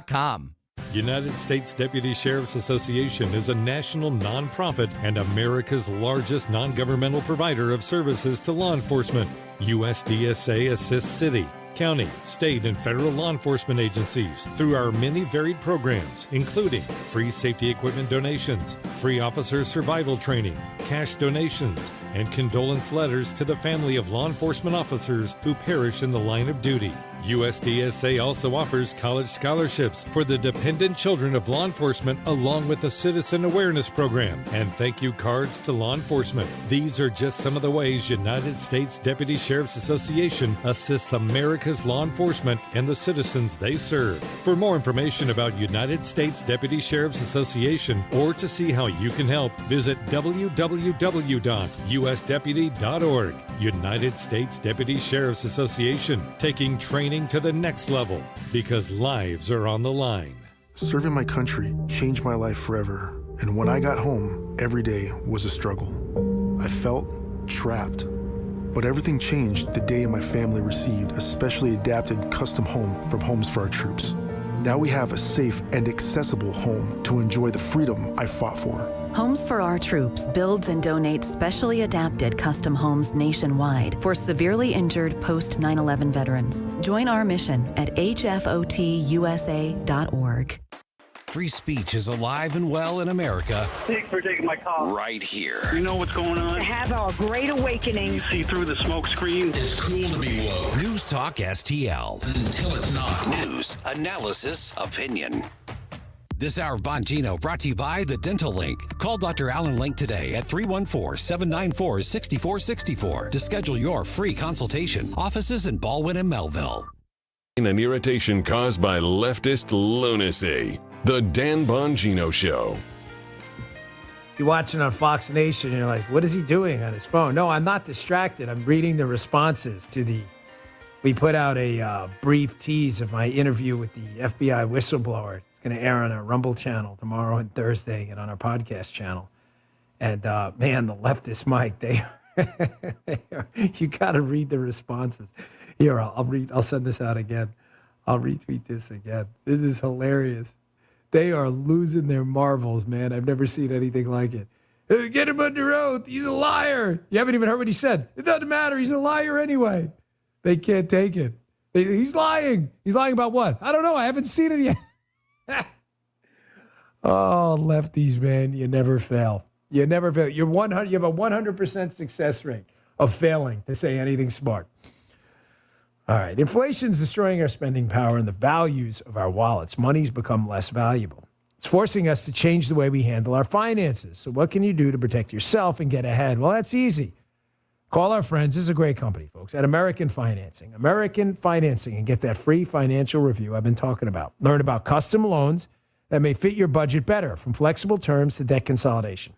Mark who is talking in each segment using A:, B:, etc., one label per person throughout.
A: com.
B: United States Deputy Sheriff's Association is a national nonprofit and America's largest non-governmental provider of services to law enforcement. USDSA assists city, county, state, and federal law enforcement agencies through our many varied programs, including free safety equipment donations, free officer survival training, cash donations, and condolence letters to the family of law enforcement officers who perished in the line of duty. USDSA also offers college scholarships for the dependent children of law enforcement, along with a citizen awareness program and thank you cards to law enforcement. These are just some of the ways United States Deputy Sheriff's Association assists America's law enforcement and the citizens they serve. For more information about United States Deputy Sheriff's Association or to see how you can help, visit www.usdeputy.org. United States Deputy Sheriff's Association, taking training to the next level because lives are on the line.
C: Serving my country changed my life forever, and when I got home, every day was a struggle. I felt trapped. But everything changed the day my family received a specially adapted custom home from Homes for Our Troops. Now we have a safe and accessible home to enjoy the freedom I fought for.
D: Homes for Our Troops builds and donates specially adapted custom homes nationwide for severely injured post 9/11 veterans. Join our mission at hfotusa.org.
E: Free speech is alive and well in America.
F: Thanks for taking my call.
E: Right here.
F: You know what's going on?
G: Have a great awakening.
F: You see through the smoke screen.
H: It's cool to be woke.
E: News Talk STL.
H: Until it's not.
E: News, analysis, opinion. This hour of Bongino brought to you by the Dental Link. Call Dr. Alan Link today at 314-794-6464 to schedule your free consultation. Offices in Baldwin and Melville.
I: An irritation caused by leftist lunacy. The Dan Bongino Show.
J: You're watching on Fox Nation and you're like, what is he doing on his phone? No, I'm not distracted. I'm reading the responses to we put out a brief tease of my interview with the FBI whistleblower. It's going to air on our Rumble channel tomorrow and Thursday and on our podcast channel. And man, the leftist Mike, you got to read the responses. Here, I'll send this out again. I'll retweet this again. This is hilarious. They are losing their marbles, man. I've never seen anything like it. Hey, get him under oath. He's a liar. You haven't even heard what he said. It doesn't matter. He's a liar anyway. They can't take it. He's lying. He's lying about what? I don't know. I haven't seen it yet. Oh, lefties, man. You never fail. You never fail. You have a 100% success rate of failing to say anything smart. All right. Inflation's destroying our spending power and the values of our wallets. Money's become less valuable. It's forcing us to change the way we handle our finances. So what can you do to protect yourself and get ahead? Well, that's easy. Call our friends. This is a great company, folks, at American Financing. American Financing, and get that free financial review I've been talking about. Learn about custom loans that may fit your budget better, from flexible terms to debt consolidation.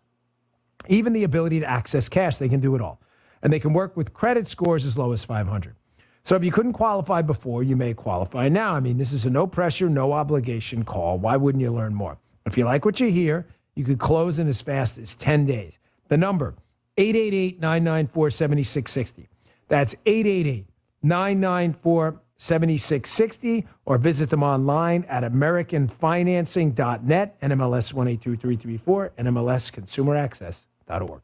J: Even the ability to access cash, they can do it all. And they can work with credit scores as low as 500. So if you couldn't qualify before, you may qualify now. I mean, this is a no pressure, no obligation call. Why wouldn't you learn more? If you like what you hear, you could close in as fast as 10 days. The number, 888-994-7660. That's 888-994-7660, or visit them online at americanfinancing.net, NMLS 182334, NMLSconsumeraccess.org.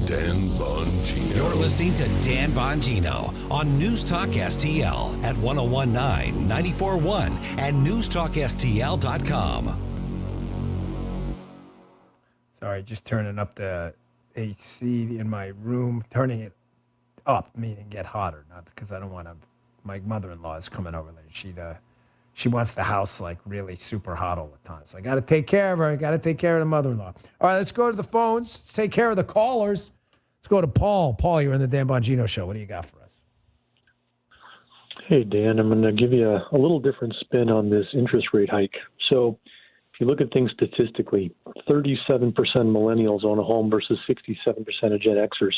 I: Dan Bongino.
E: You're listening to Dan Bongino on News Talk STL at 1019, 94.1 and newstalkstl.com.
J: Sorry, just turning up the AC in my room, turning it up, meaning get hotter, not because I don't want to. My mother-in-law is coming over there. She wants the house like really super hot all the time. So I got to take care of her. I got to take care of the mother-in-law. All right, let's go to the phones. Let's take care of the callers. Let's go to Paul. Paul, you're in the Dan Bongino Show. What do you got for us?
K: Hey, Dan, I'm going to give you a little different spin on this interest rate hike. So if you look at things statistically, 37% millennials own a home versus 67% of Gen Xers.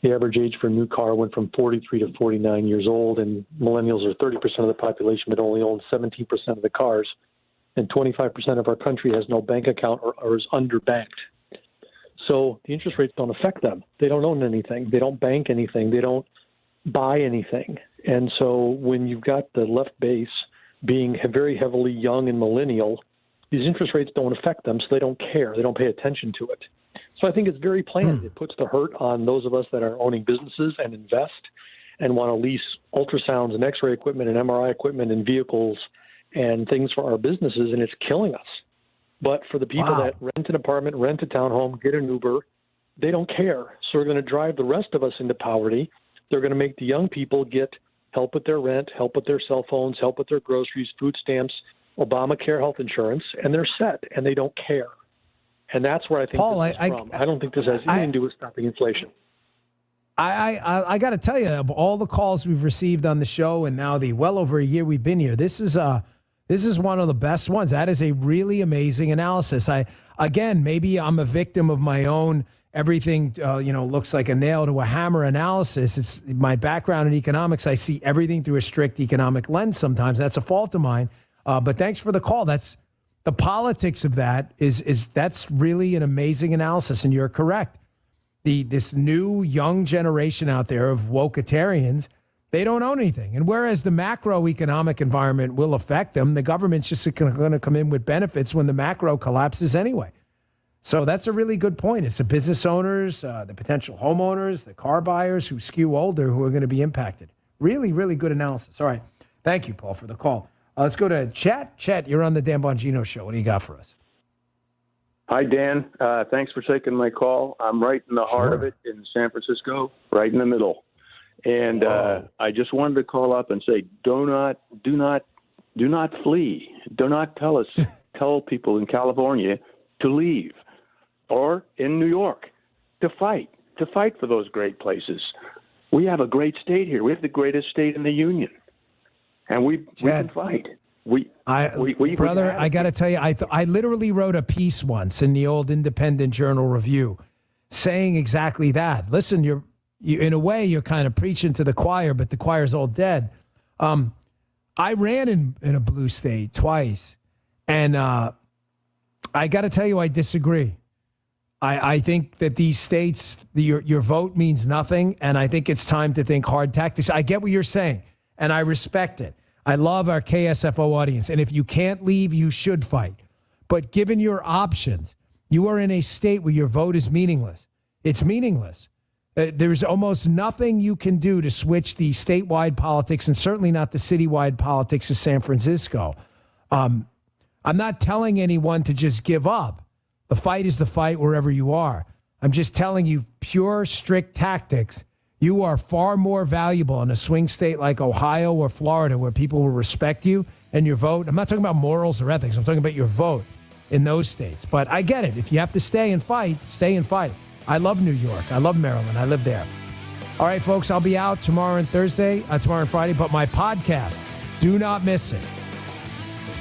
K: The average age for a new car went from 43 to 49 years old, and millennials are 30% of the population but only own 17% of the cars. And 25% of our country has no bank account or is underbanked. So the interest rates don't affect them. They don't own anything. They don't bank anything. They don't buy anything. And so when you've got the left base being very heavily young and millennial, these interest rates don't affect them, so they don't care. They don't pay attention to it. So I think it's very planned. It puts the hurt on those of us that are owning businesses and invest and want to lease ultrasounds and x-ray equipment and MRI equipment and vehicles and things for our businesses, and it's killing us. But for the people that rent an apartment, rent a townhome, get an Uber, they don't care. So they're going to drive the rest of us into poverty. They're going to make the young people get help with their rent, help with their cell phones, help with their groceries, food stamps, Obamacare health insurance, and they're set, and they don't care. And that's where I think
J: Paul,
K: this is from. I don't think this has anything to do with stopping inflation.
J: I got to tell you, of all the calls we've received on the show, and now the well over a year we've been here, this is one of the best ones. That is a really amazing analysis. Maybe I'm a victim of my own everything, looks like a nail to a hammer analysis. It's my background in economics. I see everything through a strict economic lens sometimes. That's a fault of mine. But thanks for the call. That's the politics of that that's really an amazing analysis. And you're correct. This new young generation out there of wokeitarians, they don't own anything. And whereas the macroeconomic environment will affect them, the government's just going to come in with benefits when the macro collapses anyway. So that's a really good point. It's the business owners, the potential homeowners, the car buyers who skew older who are going to be impacted. Really, really good analysis. All right. Thank you, Paul, for the call. Let's go to Chet. Chet, you're on the Dan Bongino Show. What do you got for us?
A: Hi, Dan. Thanks for taking my call. I'm right in the heart of it in San Francisco, right in the middle. And I just wanted to call up and say, do not flee. Do not tell people in California to leave, or in New York to fight for those great places. We have a great state here. We have the greatest state in the union, and we can fight.
J: Brother, I got to tell you, I literally wrote a piece once in the old Independent Journal Review saying exactly that. Listen, you in a way, you're kind of preaching to the choir, but the choir's all dead. I ran in a blue state twice, and I got to tell you, I disagree. I think that these states, your vote means nothing, and I think it's time to think hard tactics. I get what you're saying, and I respect it. I love our KSFO audience, and if you can't leave, you should fight. But given your options, you are in a state where your vote is meaningless. It's meaningless. There's almost nothing you can do to switch the statewide politics, and certainly not the citywide politics of San Francisco. I'm not telling anyone to just give up. The fight is the fight wherever you are. I'm just telling you, pure, strict tactics. You are far more valuable in a swing state like Ohio or Florida, where people will respect you and your vote. I'm not talking about morals or ethics. I'm talking about your vote in those states. But I get it. If you have to stay and fight, stay and fight. I love New York. I love Maryland. I live there. All right, folks, I'll be out tomorrow and Friday, but my podcast, do not miss it.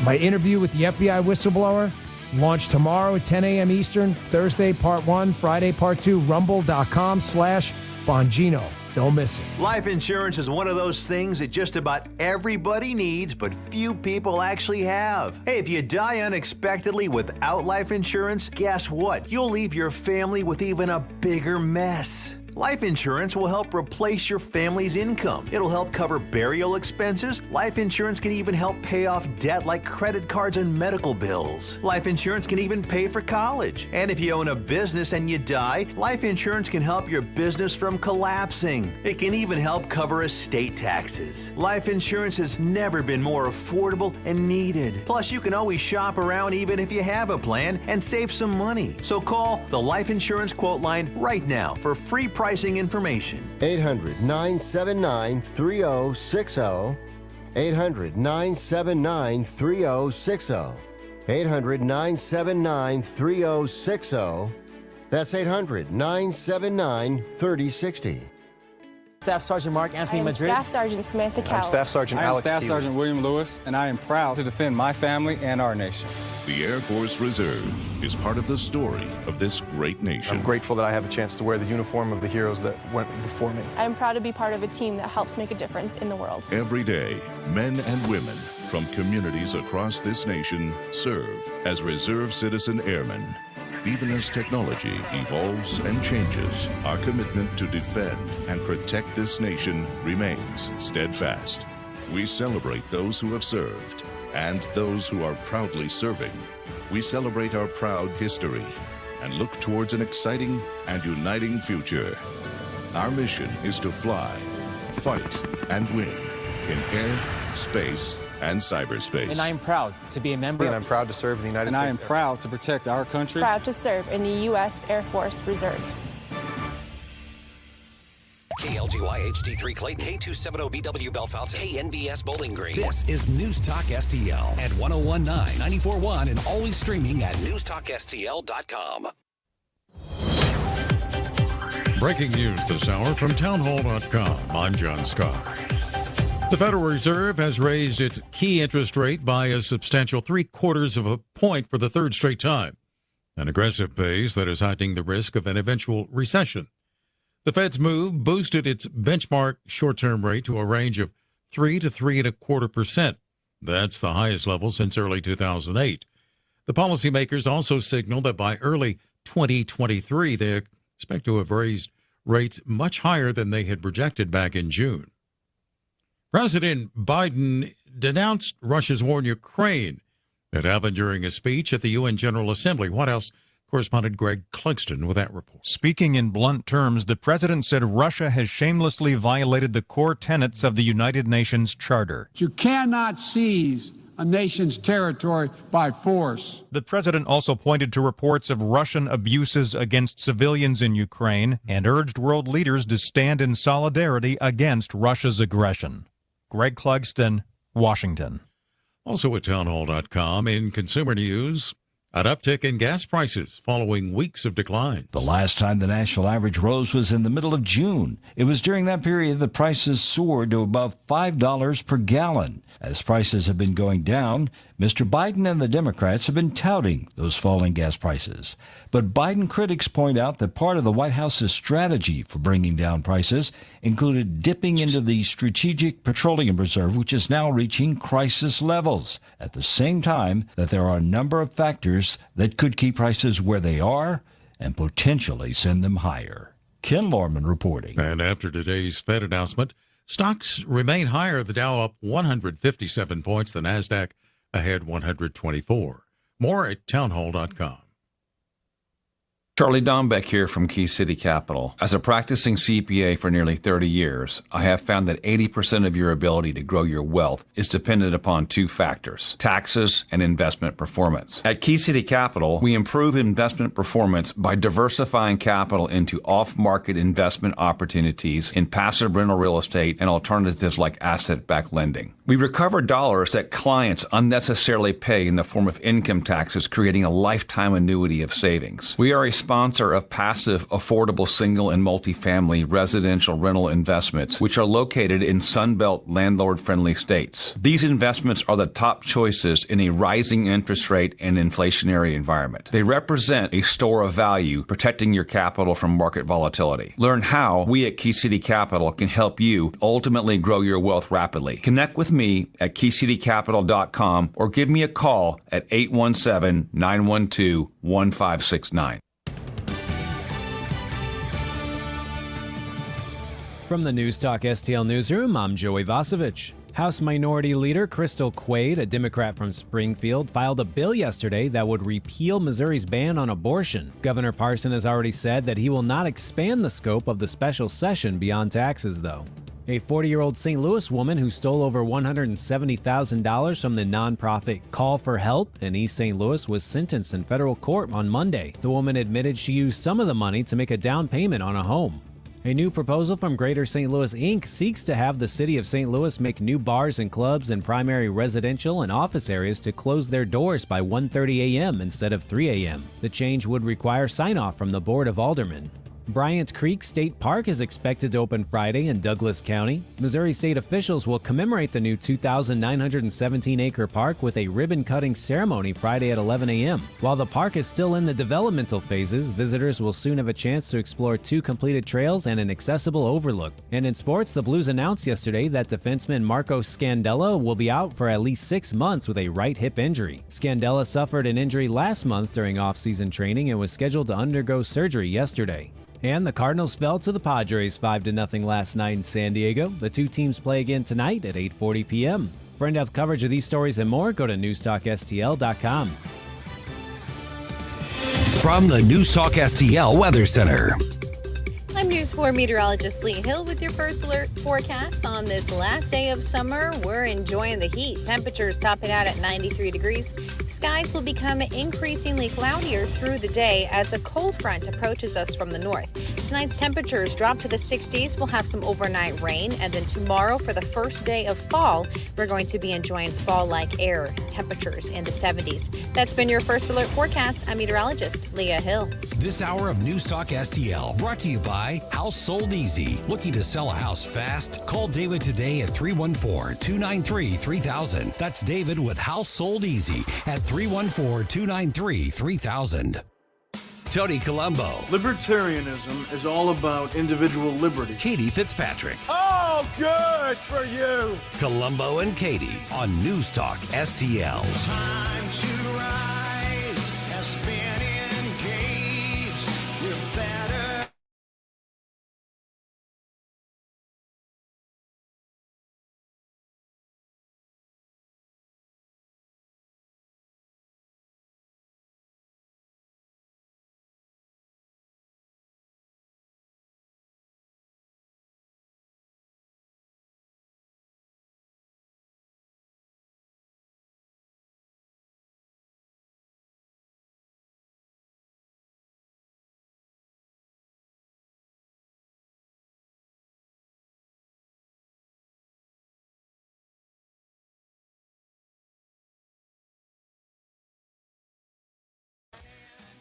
J: My interview with the FBI whistleblower, launched tomorrow at 10 a.m. Eastern, Thursday, part 1, Friday, part 2, rumble.com/Bongino. Don't miss it.
L: Life insurance is one of those things that just about everybody needs, but few people actually have. Hey, if you die unexpectedly without life insurance, guess what? You'll leave your family with even a bigger mess. Life insurance will help replace your family's income. It'll help cover burial expenses. Life insurance can even help pay off debt like credit cards and medical bills. Life insurance can even pay for college. And if you own a business and you die, life insurance can help your business from collapsing. It can even help cover estate taxes. Life insurance has never been more affordable and needed. Plus, you can always shop around even if you have a plan and save some money. So call the Life Insurance Quote Line right now for free pricing information.
M: 800-979-3060. 800-979-3060. 800-979-3060. That's 800-979-3060.
N: Staff Sergeant Mark Anthony Madrid.
O: Staff Sergeant Samantha Cowell.
P: I'm Staff Sergeant Alex
Q: Staff Sergeant William Lewis, and I am proud to defend my family and our nation.
R: The Air Force Reserve is part of the story of this great nation.
P: I'm grateful that I have a chance to wear the uniform of the heroes that went before me.
O: I'm proud to be part of a team that helps make a difference in the world.
R: Every day, men and women from communities across this nation serve as Reserve Citizen Airmen. Even as technology evolves and changes, our commitment to defend and protect this nation remains steadfast. We celebrate those who have served and those who are proudly serving. We celebrate our proud history and look towards an exciting and uniting future. Our mission is to fly, fight, and win in air, space, and cyberspace.
N: And I am proud to be a member.
P: And I'm proud to serve in the United States.
Q: And I am proud to protect our country.
O: Proud to serve in the U.S. Air Force Reserve.
E: KLGY HD3 Clayton, K270BW Bellefonte, KNBS Bowling Green. This is News Talk STL at 1019, 94.1, and always streaming at newstalkstl.com.
S: Breaking news this hour from townhall.com. I'm John Scott. The Federal Reserve has raised its key interest rate by a substantial 0.75 of a point for the third straight time, an aggressive pace that is heightening the risk of an eventual recession. The Fed's move boosted its benchmark short-term rate to a range of 3 to 3.25%. That's the highest level since early 2008. The policymakers also signaled that by early 2023, they expect to have raised rates much higher than they had projected back in June. President Biden denounced Russia's war in Ukraine. It happened during a speech at the UN General Assembly. White House correspondent Greg Clugston with that report.
T: Speaking in blunt terms, the president said Russia has shamelessly violated the core tenets of the United Nations Charter.
U: You cannot seize a nation's territory by force.
T: The president also pointed to reports of Russian abuses against civilians in Ukraine and urged world leaders to stand in solidarity against Russia's aggression. Greg Clugston, Washington.
S: Also at townhall.com, in consumer news, an uptick in gas prices following weeks of declines.
V: The last time the national average rose was in the middle of June. It was during that period that prices soared to above $5 per gallon. As prices have been going down, Mr. Biden and the Democrats have been touting those falling gas prices. But Biden critics point out that part of the White House's strategy for bringing down prices included dipping into the Strategic Petroleum Reserve, which is now reaching crisis levels, at the same time that there are a number of factors that could keep prices where they are and potentially send them higher. Ken Lorman reporting.
S: And after today's Fed announcement, stocks remain higher. The Dow up 157 points, the NASDAQ ahead 124. More at townhall.com.
W: Charlie Dombeck here from Key City Capital. As a practicing CPA for nearly 30 years, I have found that 80% of your ability to grow your wealth is dependent upon two factors: taxes and investment performance. At Key City Capital, we improve investment performance by diversifying capital into off-market investment opportunities in passive rental real estate and alternatives like asset-backed lending. We recover dollars that clients unnecessarily pay in the form of income taxes, creating a lifetime annuity of savings. We are a sponsor of passive, affordable single and multifamily residential rental investments, which are located in Sunbelt landlord-friendly states. These investments are the top choices in a rising interest rate and inflationary environment. They represent a store of value, protecting your capital from market volatility. Learn how we at Key City Capital can help you ultimately grow your wealth rapidly. Connect with me at keycitycapital.com or give me a call at 817-912-1569.
X: From the News Talk STL Newsroom, I'm Joey Vasevich. House Minority Leader Crystal Quaid, a Democrat from Springfield, filed a bill yesterday that would repeal Missouri's ban on abortion. Governor Parson has already said that he will not expand the scope of the special session beyond taxes, though. A 40-year-old St. Louis woman who stole over $170,000 from the nonprofit Call for Help in East St. Louis was sentenced in federal court on Monday. The woman admitted she used some of the money to make a down payment on a home. A new proposal from Greater St. Louis, Inc. seeks to have the city of St. Louis make new bars and clubs in primary residential and office areas to close their doors by 1:30 a.m. instead of 3 a.m. The change would require sign-off from the Board of Aldermen. Bryant Creek State Park is expected to open Friday in Douglas County. Missouri state officials will commemorate the new 2,917-acre park with a ribbon-cutting ceremony Friday at 11 a.m. While the park is still in the developmental phases, visitors will soon have a chance to explore 2 completed trails and an accessible overlook. And in sports, the Blues announced yesterday that defenseman Marco Scandella will be out for at least 6 months with a right hip injury. Scandella suffered an injury last month during off-season training and was scheduled to undergo surgery yesterday. And the Cardinals fell to the Padres 5-0 last night in San Diego. The two teams play again tonight at 8:40 p.m. For in-depth coverage of these stories and more, go to newstalkstl.com.
E: From the News Talk STL Weather Center.
B: I'm News 4 meteorologist Lee Hill with your first alert forecast on this last day of summer. We're enjoying the heat. Temperatures topping out at 93 degrees. Skies will become increasingly cloudier through the day as a cold front approaches us from the north. Tonight's temperatures drop to the 60s. We'll have some overnight rain. And then tomorrow, for the first day of fall, we're going to be enjoying fall-like air temperatures in the 70s. That's been your first alert forecast. I'm meteorologist Leah Hill.
E: This hour of News Talk STL brought to you by House Sold Easy. Looking to sell a house fast? Call David today at 314-293-3000. That's David with House Sold Easy at 314-293-3000. Tony Colombo.
F: Libertarianism is all about individual liberty.
E: Katie Fitzpatrick.
F: Oh, good for you.
E: Colombo and Katie on News Talk STL.
C: Time to rise has been engaged. You better.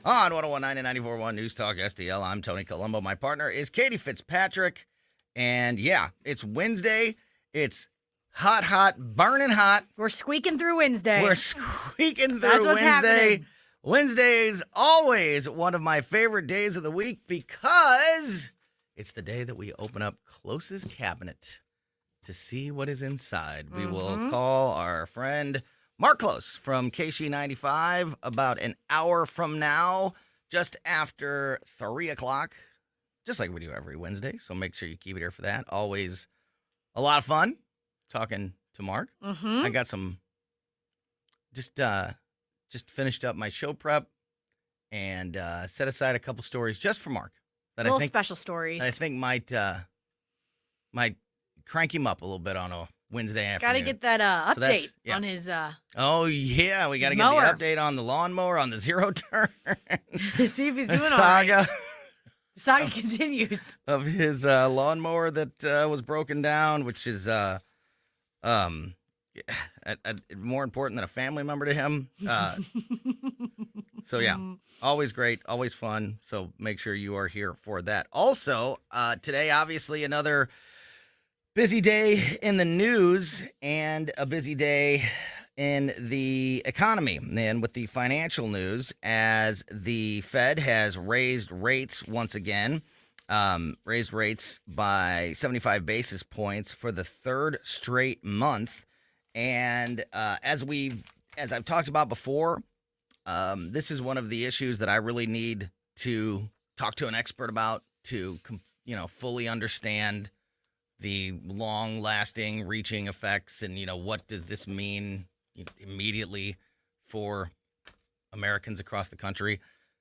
D: On 101.9 and 94.1 News Talk STL, I'm Tony Colombo. My partner is Katie Fitzpatrick. And yeah, it's Wednesday. It's hot, burning hot.
G: We're squeaking through Wednesday.
D: That's what's
G: Wednesday.
D: Happening. Wednesday's always one of my favorite days of the week because it's the day that we open up Close's cabinet to see what is inside. We will call our friend Mark Close from KC95 about an hour from now, just after 3 o'clock, just like we do every Wednesday. So make sure you keep it here for that. Always a lot of fun talking to Mark. I got some, just finished up my show prep and set aside a couple stories just for Mark. That
G: little
D: I think,
G: special stories.
D: That I think might crank him up a little bit on a Wednesday afternoon.
G: Got to get that update on his
D: oh, yeah. We got to get the update on the lawnmower, on the zero turn.
G: See if he's doing all
D: saga.
G: right. The saga continues.
D: Of his lawnmower that was broken down, which is more important than a family member to him. So, yeah, always great, always fun. So make sure you are here for that. Also, today, obviously, another busy day in the news and a busy day in the economy and with the financial news as the Fed has raised rates once again, raised rates by 75 basis points for the third straight month. And as I've talked about before, this is one of the issues that I really need to talk to an expert about to, fully understand the long-lasting, reaching effects, and, what does this mean immediately for Americans across the country.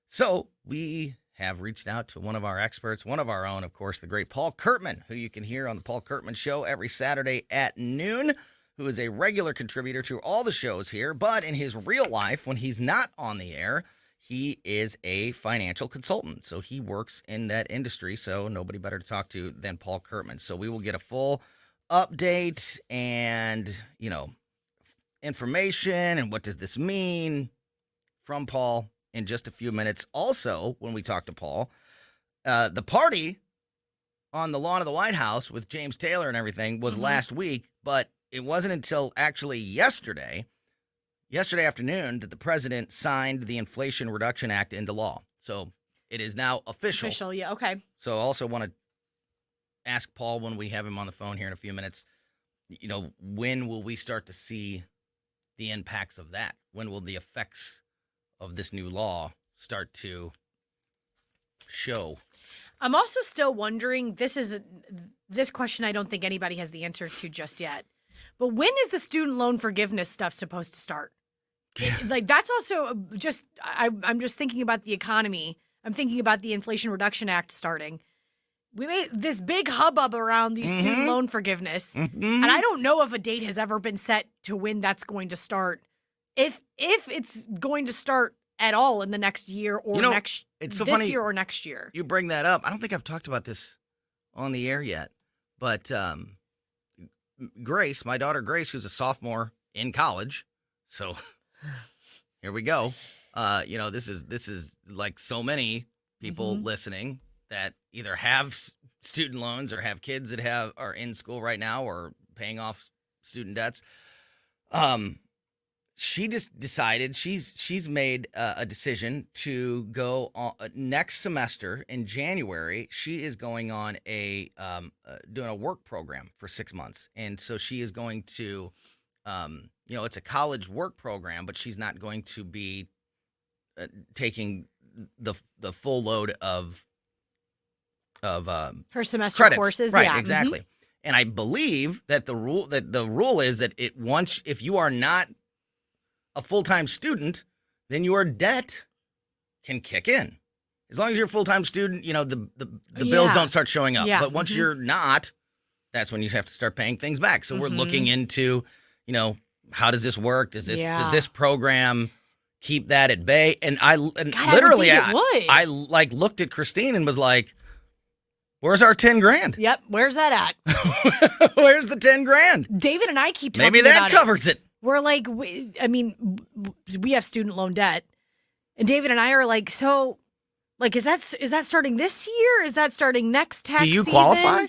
D: So we have reached out to one of our experts, one of our own, of course, the great Paul Kurtman, who you can hear on the Paul Kurtman Show every Saturday at noon, who is a regular contributor to all the shows here. But in his real life, when he's not on the air, he is a financial consultant, so he works in that industry, so nobody better to talk to than Paul Kurtman. So we will get a full update and, information and what does this mean from Paul in just a few minutes. Also, when we talk to Paul, The party on the lawn of the White House with James Taylor and everything was last week, but it wasn't until actually yesterday afternoon, that the president signed the Inflation Reduction Act into law. So it is now official.
G: Official, yeah, okay.
D: So I also want to ask Paul when we have him on the phone here in a few minutes, when will we start to see the impacts of that? When will the effects of this new law start to show?
G: I'm also still wondering, this question I don't think anybody has the answer to just yet. But when is the student loan forgiveness stuff supposed to start? Like, that's also just, I'm just thinking about the economy. I'm thinking about the Inflation Reduction Act starting. We made this big hubbub around the student loan forgiveness. And I don't know if a date has ever been set to when that's going to start. If it's going to start at all in the next year or year or next year.
D: You bring that up. I don't think I've talked about this on the air yet. But Grace, my daughter Grace, who's a sophomore in college, so here we go. This is like so many people listening that either have student loans or have kids that are in school right now or paying off student debts. She just decided she's made a decision to go on, next semester in January. She is going on doing a work program for 6 months, and so she is going to, it's a college work program, but she's not going to be taking the full load of
G: her semester
D: credits.
G: courses,
D: right?
G: yeah,
D: Exactly. And I believe that the rule is that if you are not a full-time student, then your debt can kick in. As long as you're a full-time student, the bills don't start showing up.
G: Yeah.
D: But once you're not, that's when you have to start paying things back. So we're looking into, how does this work? Does this program keep that at bay? And I looked at Christine and was like, where's our 10 grand?
G: Yep. Where's that at?
D: Where's the 10 grand?
G: David and I keep talking
D: Maybe that
G: about
D: covers it.
G: We're like, we have student loan debt, and David and I are like, so, like, is that starting this year? Is that starting next tax season?
D: Do you qualify?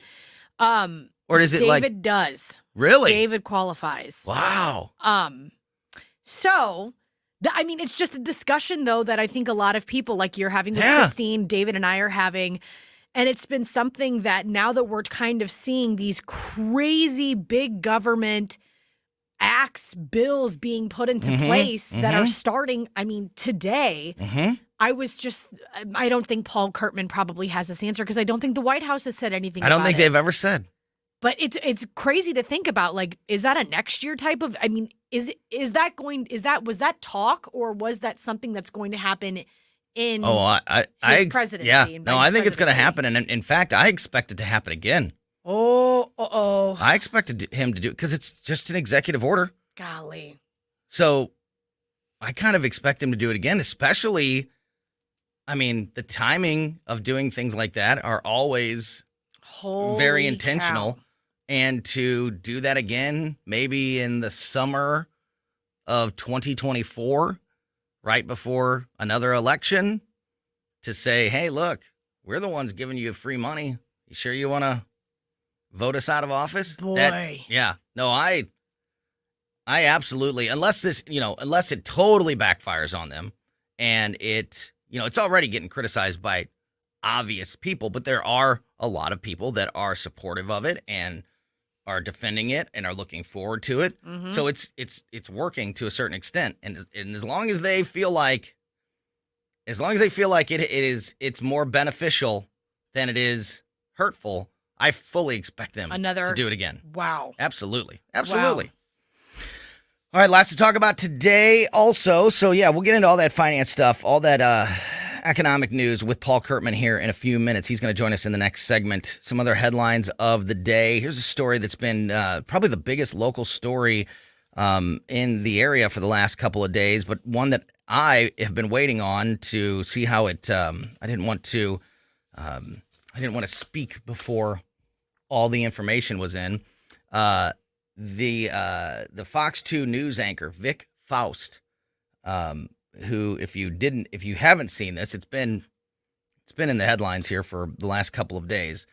D: Or is it
G: David does.
D: Really?
G: David qualifies.
D: Wow.
G: So, it's just a discussion, though, that I think a lot of people, like you're having with Christine, David and I are having, and it's been something that now that we're kind of seeing these crazy big government acts, bills being put into place that are starting, today. I don't think Paul Kurtman probably has this answer because I don't think the White House has said anything about it.
D: I don't think they've ever said.
G: But it's crazy to think about, like, is that a next year type of, was that talk, or was that something that's going to happen in his presidency?
D: Yeah. No, I think it's going to happen. And in fact, I expect it to happen again. I expected him to do it because it's just an executive order.
G: Golly.
D: So I kind of expect him to do it again, especially, the timing of doing things like that are always very intentional.
G: Cow.
D: And to do that again, maybe in the summer of 2024, right before another election, to say, hey, look, we're the ones giving you free money. You sure you want to vote us out of office?
G: Boy.
D: I absolutely, unless it totally backfires on them and it's already getting criticized by obvious people, but there are a lot of people that are supportive of it and are defending it and are looking forward to it. So it's working to a certain extent. And as long as they feel like it's more beneficial than it is hurtful, I fully expect them to do it again.
G: Wow.
D: Absolutely. Wow. All right, lots to talk about today also. So, yeah, we'll get into all that finance stuff, all that economic news with Paul Kurtman here in a few minutes. He's going to join us in the next segment. Some other headlines of the day. Here's a story that's been probably the biggest local story in the area for the last couple of days, but one that I have been waiting on to see how it I didn't want to speak before all the information was in. The Fox 2 news anchor Vic Faust, who if you haven't seen this, it's been it's been in the headlines here for the last couple of days,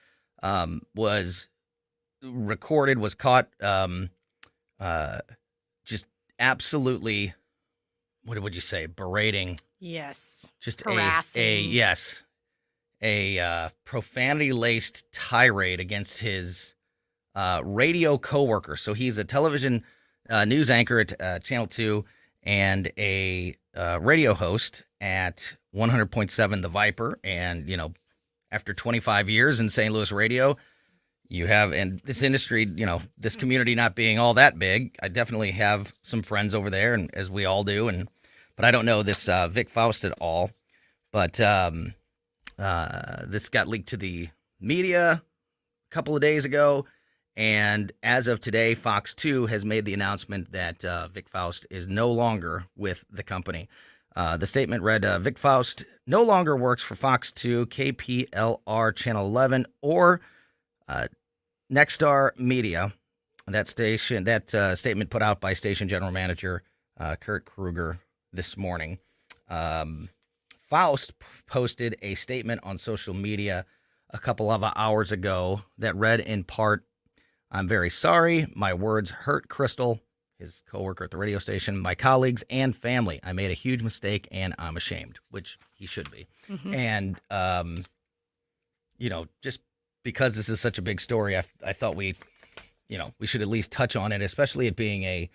D: was caught just absolutely, what would you say, berating.
G: Yes.
D: Just
G: harassing.
D: a profanity-laced tirade against his radio coworker. So he's a television news anchor at Channel 2 and a radio host at 100.7 The Viper. And, after 25 years in St. Louis radio, you have, and this industry, this community not being all that big, I definitely have some friends over there, and as we all do, but I don't know this Vic Faust at all. But this got leaked to the media a couple of days ago, and as of today, Fox 2 has made the announcement that Vic Faust is no longer with the company. The statement read, Vic Faust no longer works for Fox 2, KPLR Channel 11, or Nexstar Media. That statement put out by station general manager Kurt Kruger this morning. Faust posted a statement on social media a couple of hours ago that read in part, "I'm very sorry. My words hurt Crystal," his coworker at the radio station, "my colleagues and family. I made a huge mistake and I'm ashamed," which he should be.
G: Mm-hmm.
D: And, just because this is such a big story, I thought we should at least touch on it, especially it being a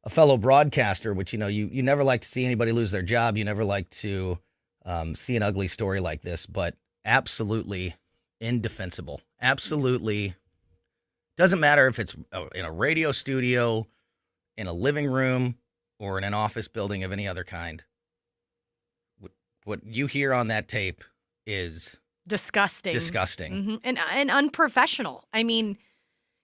D: fellow broadcaster, which, you never like to see anybody lose their job. You never like to see an ugly story like this, but absolutely indefensible. Absolutely. Doesn't matter if it's in a radio studio, in a living room, or in an office building of any other kind. What you hear on that tape is
G: disgusting.
D: Disgusting.
G: Mm-hmm. And unprofessional. I mean,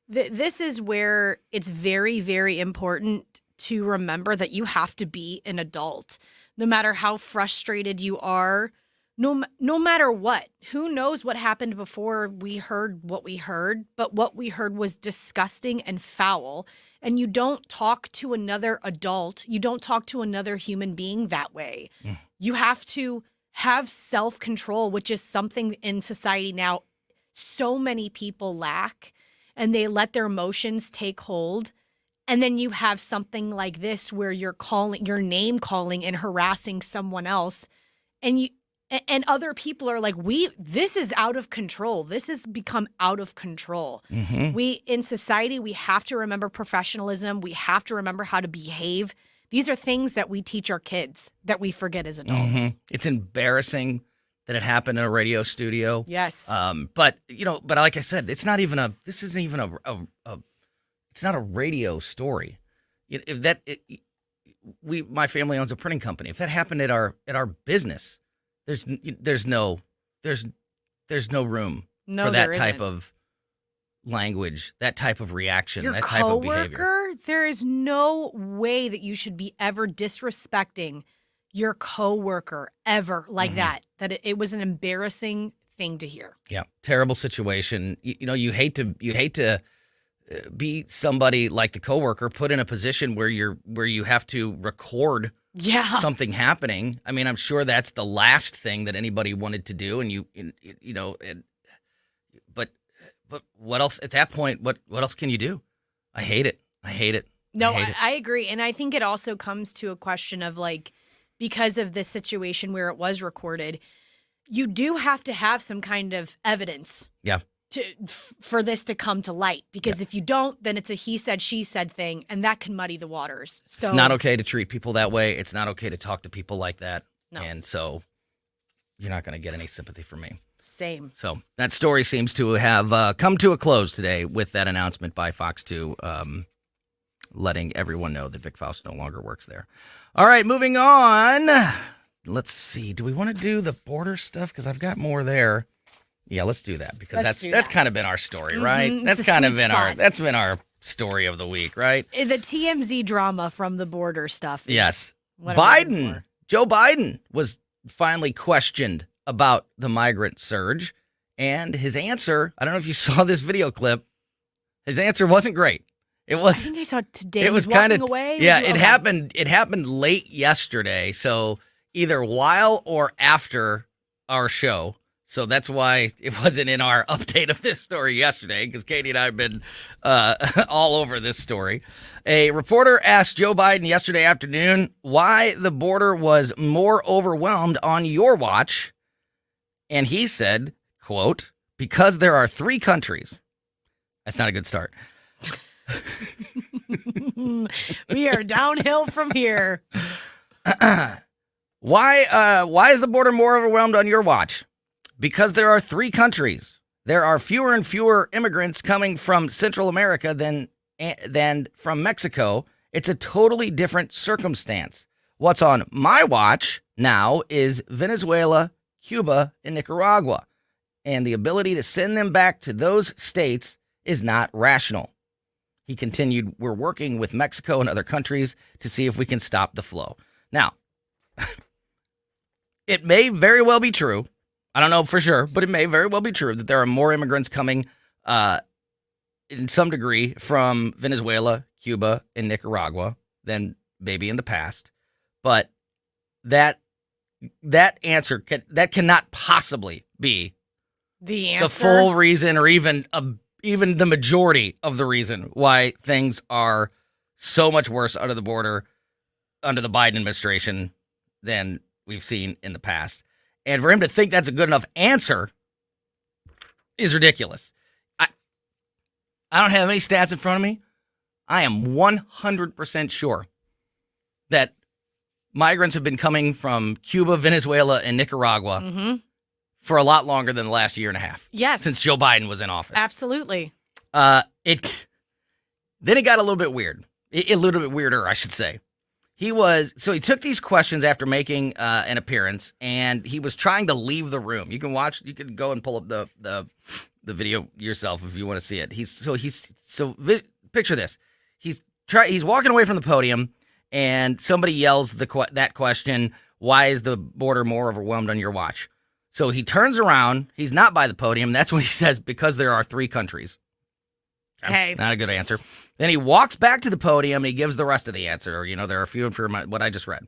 G: this is where it's very, very important to remember that you have to be an adult. No matter how frustrated you are, no matter what. Who knows what happened before we heard what we heard, but what we heard was disgusting and foul. And you don't talk to another adult, you don't talk to another human being that way. You have to have self-control, which is something in society now so many people lack, and they let their emotions take hold. And then you have something like this where you're name calling and harassing someone else, and other people are like, this is out of control. This has become out of control.
D: Mm-hmm.
G: In society, we have to remember professionalism. We have to remember how to behave. These are things that we teach our kids that we forget as adults.
D: Mm-hmm. It's embarrassing that it happened in a radio studio.
G: Yes.
D: But like I said, it's not even it's not a radio story. My family owns a printing company. If that happened at our business, there's no room for that type of language, that type of reaction, that type of behavior.
G: There is no way that you should be ever disrespecting your coworker ever like that. That it was an embarrassing thing to hear.
D: Yeah, terrible situation. You hate to be somebody like the coworker put in a position where you have to record something happening. I mean, I'm sure that's the last thing that anybody wanted to do, but what else at that point? What else can you do? I hate it.
G: No, I agree, and I think it also comes to a question of because of this situation where it was recorded, you do have to have some kind of evidence.
D: Yeah.
G: For this to come to light, because if you don't, then it's a he said, she said thing, and that can muddy the waters. So
D: it's not okay to treat people that way. It's not okay to talk to people like that.
G: No.
D: And so you're not going to get any sympathy from me.
G: Same.
D: So that story seems to have come to a close today with that announcement by Fox 2, letting everyone know that Vic Faust no longer works there. All right, moving on. Let's see. Do we want to do the border stuff? Because I've got more there. Yeah, let's do that because that's kind of been our story, right?
G: Mm-hmm.
D: That's kind of been our story of the week, right?
G: The TMZ drama from the border stuff.
D: Yes. Joe Biden was finally questioned about the migrant surge, and his answer, I don't know if you saw this video clip, his answer wasn't great. I
G: think I saw it today.
D: It was
G: kind of away.
D: Yeah, it happened late yesterday, so either while or after our show. So that's why it wasn't in our update of this story yesterday, because Katie and I have been all over this story. A reporter asked Joe Biden yesterday afternoon why the border was more overwhelmed on your watch. And he said, quote, because there are 3 countries. That's not a good start.
G: We are downhill from here.
D: Why is the border more overwhelmed on your watch? Because there are 3 countries. There are fewer and fewer immigrants coming from Central America than from Mexico. It's a totally different circumstance. What's on my watch now is Venezuela, Cuba, and Nicaragua. And the ability to send them back to those states is not rational. He continued, we're working with Mexico and other countries to see if we can stop the flow. Now, it may very well be true. I don't know for sure, but it may very well be true that there are more immigrants coming in some degree from Venezuela, Cuba, and Nicaragua than maybe in the past. But that answer that cannot possibly be
G: the answer,
D: the full reason, or even the majority of the reason why things are so much worse under the border under the Biden administration than we've seen in the past. And for him to think that's a good enough answer is ridiculous. I don't have any stats in front of me. I am 100% sure that migrants have been coming from Cuba, Venezuela, and Nicaragua for a lot longer than the last year and a half.
G: Yes.
D: Since Joe Biden was in office.
G: Absolutely.
D: Then it got a little bit weird. A little bit weirder, I should say. He took these questions after making an appearance, and he was trying to leave the room. You can go and pull up the video yourself if you want to see it. Picture this. He's walking away from the podium, and somebody yells that question, why is the border more overwhelmed on your watch? So he turns around. He's not by the podium. That's when he says, because there are 3 countries.
G: Okay.
D: Not a good answer. Then he walks back to the podium and he gives the rest of the answer. There are a few for what I just read.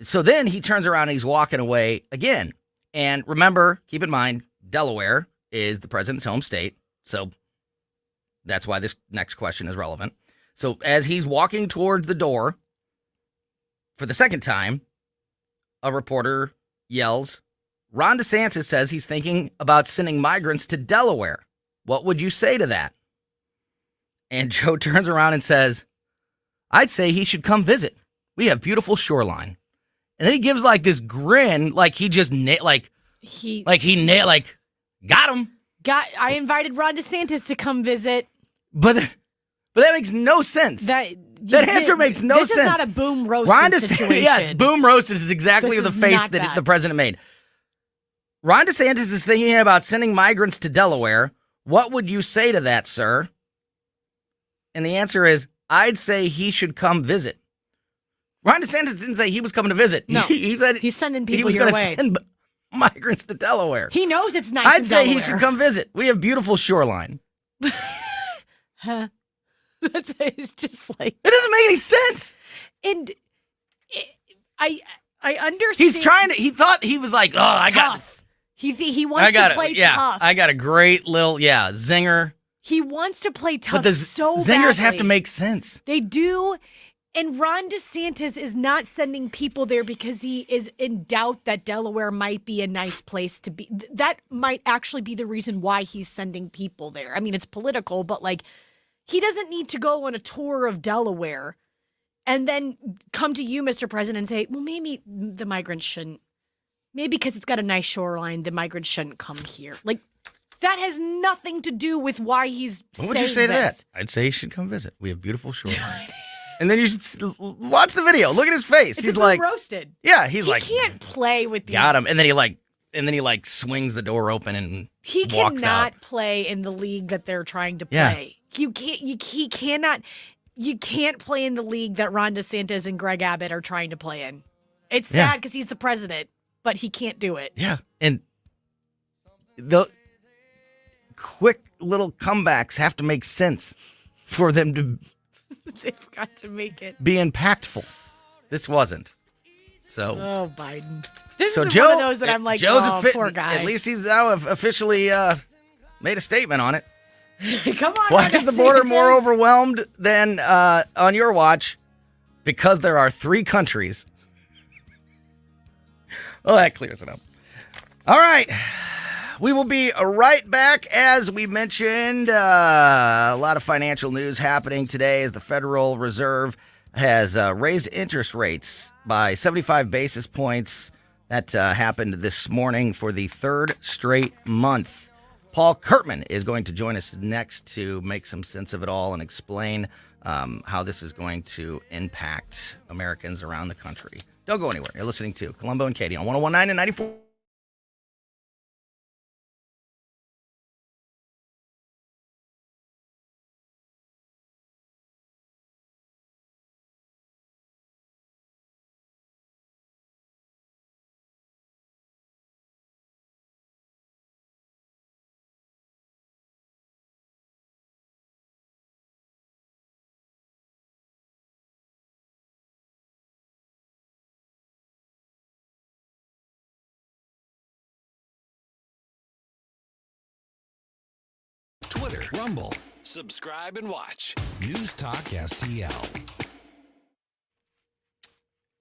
D: So then he turns around and he's walking away again. And remember, keep in mind, Delaware is the president's home state. So that's why this next question is relevant. So as he's walking towards the door for the second time, a reporter yells, Ron DeSantis says he's thinking about sending migrants to Delaware. What would you say to that? And Joe turns around and says, I'd say he should come visit. We have beautiful shoreline. And then he gives like this grin, like he just got him.
G: I invited Ron DeSantis to come visit.
D: But that makes no sense. That answer makes no sense.
G: This is not a boom roasted situation.
D: Yes, boom roasted is exactly the face that the president made. Ron DeSantis is thinking about sending migrants to Delaware. What would you say to that, sir? And the answer is, I'd say he should come visit. Ron DeSantis didn't say he was coming to visit.
G: No,
D: he said
G: he's sending people
D: he was
G: your
D: going
G: way.
D: to send migrants to Delaware.
G: He knows it's nice.
D: I'd say he should come visit. We have beautiful shoreline.
G: It's just like
D: it doesn't make any sense.
G: And I understand.
D: He thought he was like, I got.
G: He wants to play tough.
D: I got a great little zinger.
G: He wants to play tough,
D: but the
G: so
D: zingers
G: badly.
D: have to make sense.
G: They do. And Ron DeSantis is not sending people there because he is in doubt that Delaware might be a nice place to be. That might actually be the reason why he's sending people there. I mean, it's political, but he doesn't need to go on a tour of Delaware and then come to you, Mr. President, and say, well, maybe the migrants shouldn't. Maybe because it's got a nice shoreline, the migrants shouldn't come here. That has nothing to do with why he's saying this.
D: What would you say to that? I'd say he should come visit. We have beautiful shoreline. And then you should watch the video. Look at his face.
G: It's
D: he's
G: like roasted.
D: Yeah, he
G: can't play with these.
D: Got him. And then he swings the door open and
G: he
D: walks
G: cannot
D: out.
G: play in the league that they're trying to play. Yeah. You can't play in the league that Ron DeSantis and Greg Abbott are trying to play in. It's sad because he's the president, but he can't do it.
D: Yeah. And the quick little comebacks have to make sense for them to
G: they've got to make it
D: be impactful. This wasn't. So
G: oh, Biden. This
D: So
G: is
D: Joe,
G: one of those that I'm like,
D: Joe's
G: oh, poor guy.
D: At least he's now officially made a statement on it.
G: Come on.
D: Why is the border more overwhelmed than on your watch? Because there are 3 countries. Well, that clears it up. All right. We will be right back. As we mentioned, a lot of financial news happening today as the Federal Reserve has raised interest rates by 75 basis points. That happened this morning for the 3rd straight month. Paul Kurtman is going to join us next to make some sense of it all and explain how this is going to impact Americans around the country. Don't go anywhere. You're listening to Colombo and Katie on 101.9 and 94.
E: Twitter, Rumble. Subscribe and watch News Talk STL.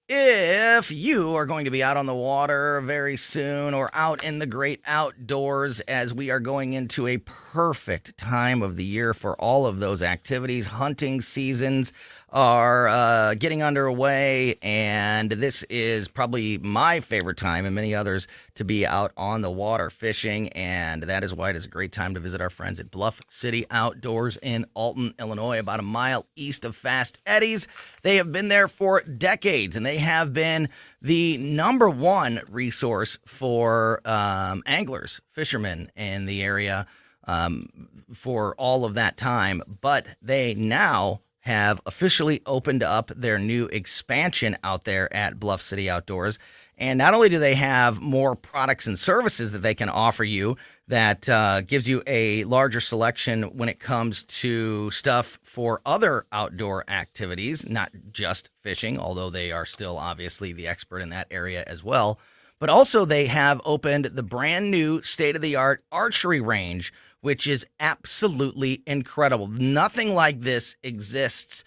D: If you are going to be out on the water very soon or out in the great outdoors, as we are going into a perfect time of the year for all of those activities, hunting seasons are getting underway, and this is probably my favorite time and many others to be out on the water fishing, and that is why it is a great time to visit our friends at Bluff City Outdoors in Alton, Illinois, about a mile east of Fast Eddie's. They have been there for decades, and they have been the #1 resource for anglers, fishermen in the area for all of that time, but they now have officially opened up their new expansion out there at Bluff City Outdoors. And not only do they have more products and services that they can offer you that gives you a larger selection when it comes to stuff for other outdoor activities, not just fishing, although they are still obviously the expert in that area as well. But also they have opened the brand new state-of-the-art archery range, which is absolutely incredible. Nothing like this exists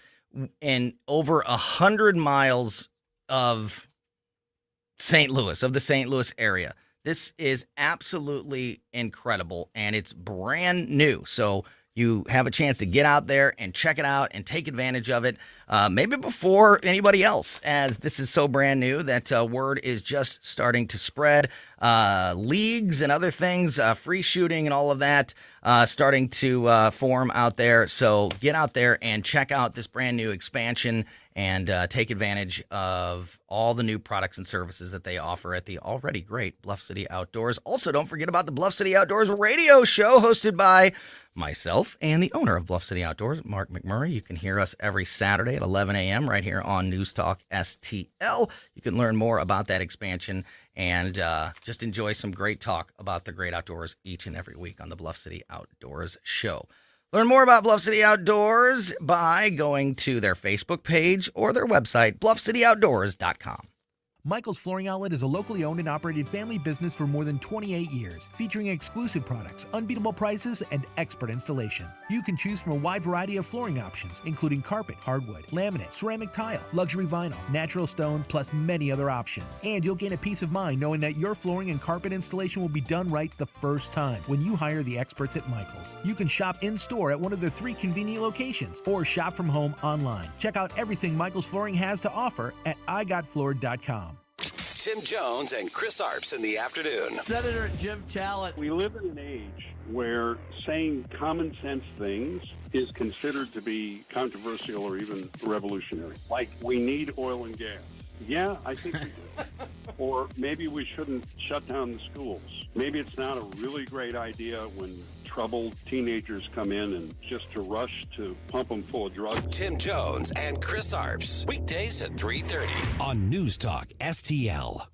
D: in over 100 miles of St. Louis, of the St. Louis area. This is absolutely incredible, and it's brand new. So you have a chance to get out there and check it out and take advantage of it, maybe before anybody else, as this is so brand new that word is just starting to spread. Leagues and other things, free shooting and all of that starting to form out there. So get out there and check out this brand new expansion and take advantage of all the new products and services that they offer at the already great Bluff City Outdoors. Also, don't forget about the Bluff City Outdoors radio show hosted by myself and the owner of Bluff City Outdoors, Mark McMurray. You can hear us every Saturday at 11 a.m. right here on News Talk STL. You can learn more about that expansion and just enjoy some great talk about the great outdoors each and every week on the Bluff City Outdoors show. Learn more about Bluff City Outdoors by going to their Facebook page or their website, bluffcityoutdoors.com.
A: Michael's Flooring Outlet is a locally owned and operated family business for more than 28 years, featuring exclusive products, unbeatable prices, and expert installation. You can choose from a wide variety of flooring options, including carpet, hardwood, laminate, ceramic tile, luxury vinyl, natural stone, plus many other options. And you'll gain a peace of mind knowing that your flooring and carpet installation will be done right the first time when you hire the experts at Michael's. You can shop in-store at one of their 3 convenient locations or shop from home online. Check out everything Michael's Flooring has to offer at igotfloored.com.
E: Tim Jones and Chris Arps in the afternoon.
U: Senator Jim Talent.
H: We live in an age where saying common sense things is considered to be controversial or even revolutionary. Like, we need oil and gas. Yeah, I think we do. Or maybe we shouldn't shut down the schools. Maybe it's not a really great idea when troubled teenagers come in and just to rush to pump them full of drugs.
E: Tim Jones and Chris Arps. Weekdays at 3:30 on News Talk STL.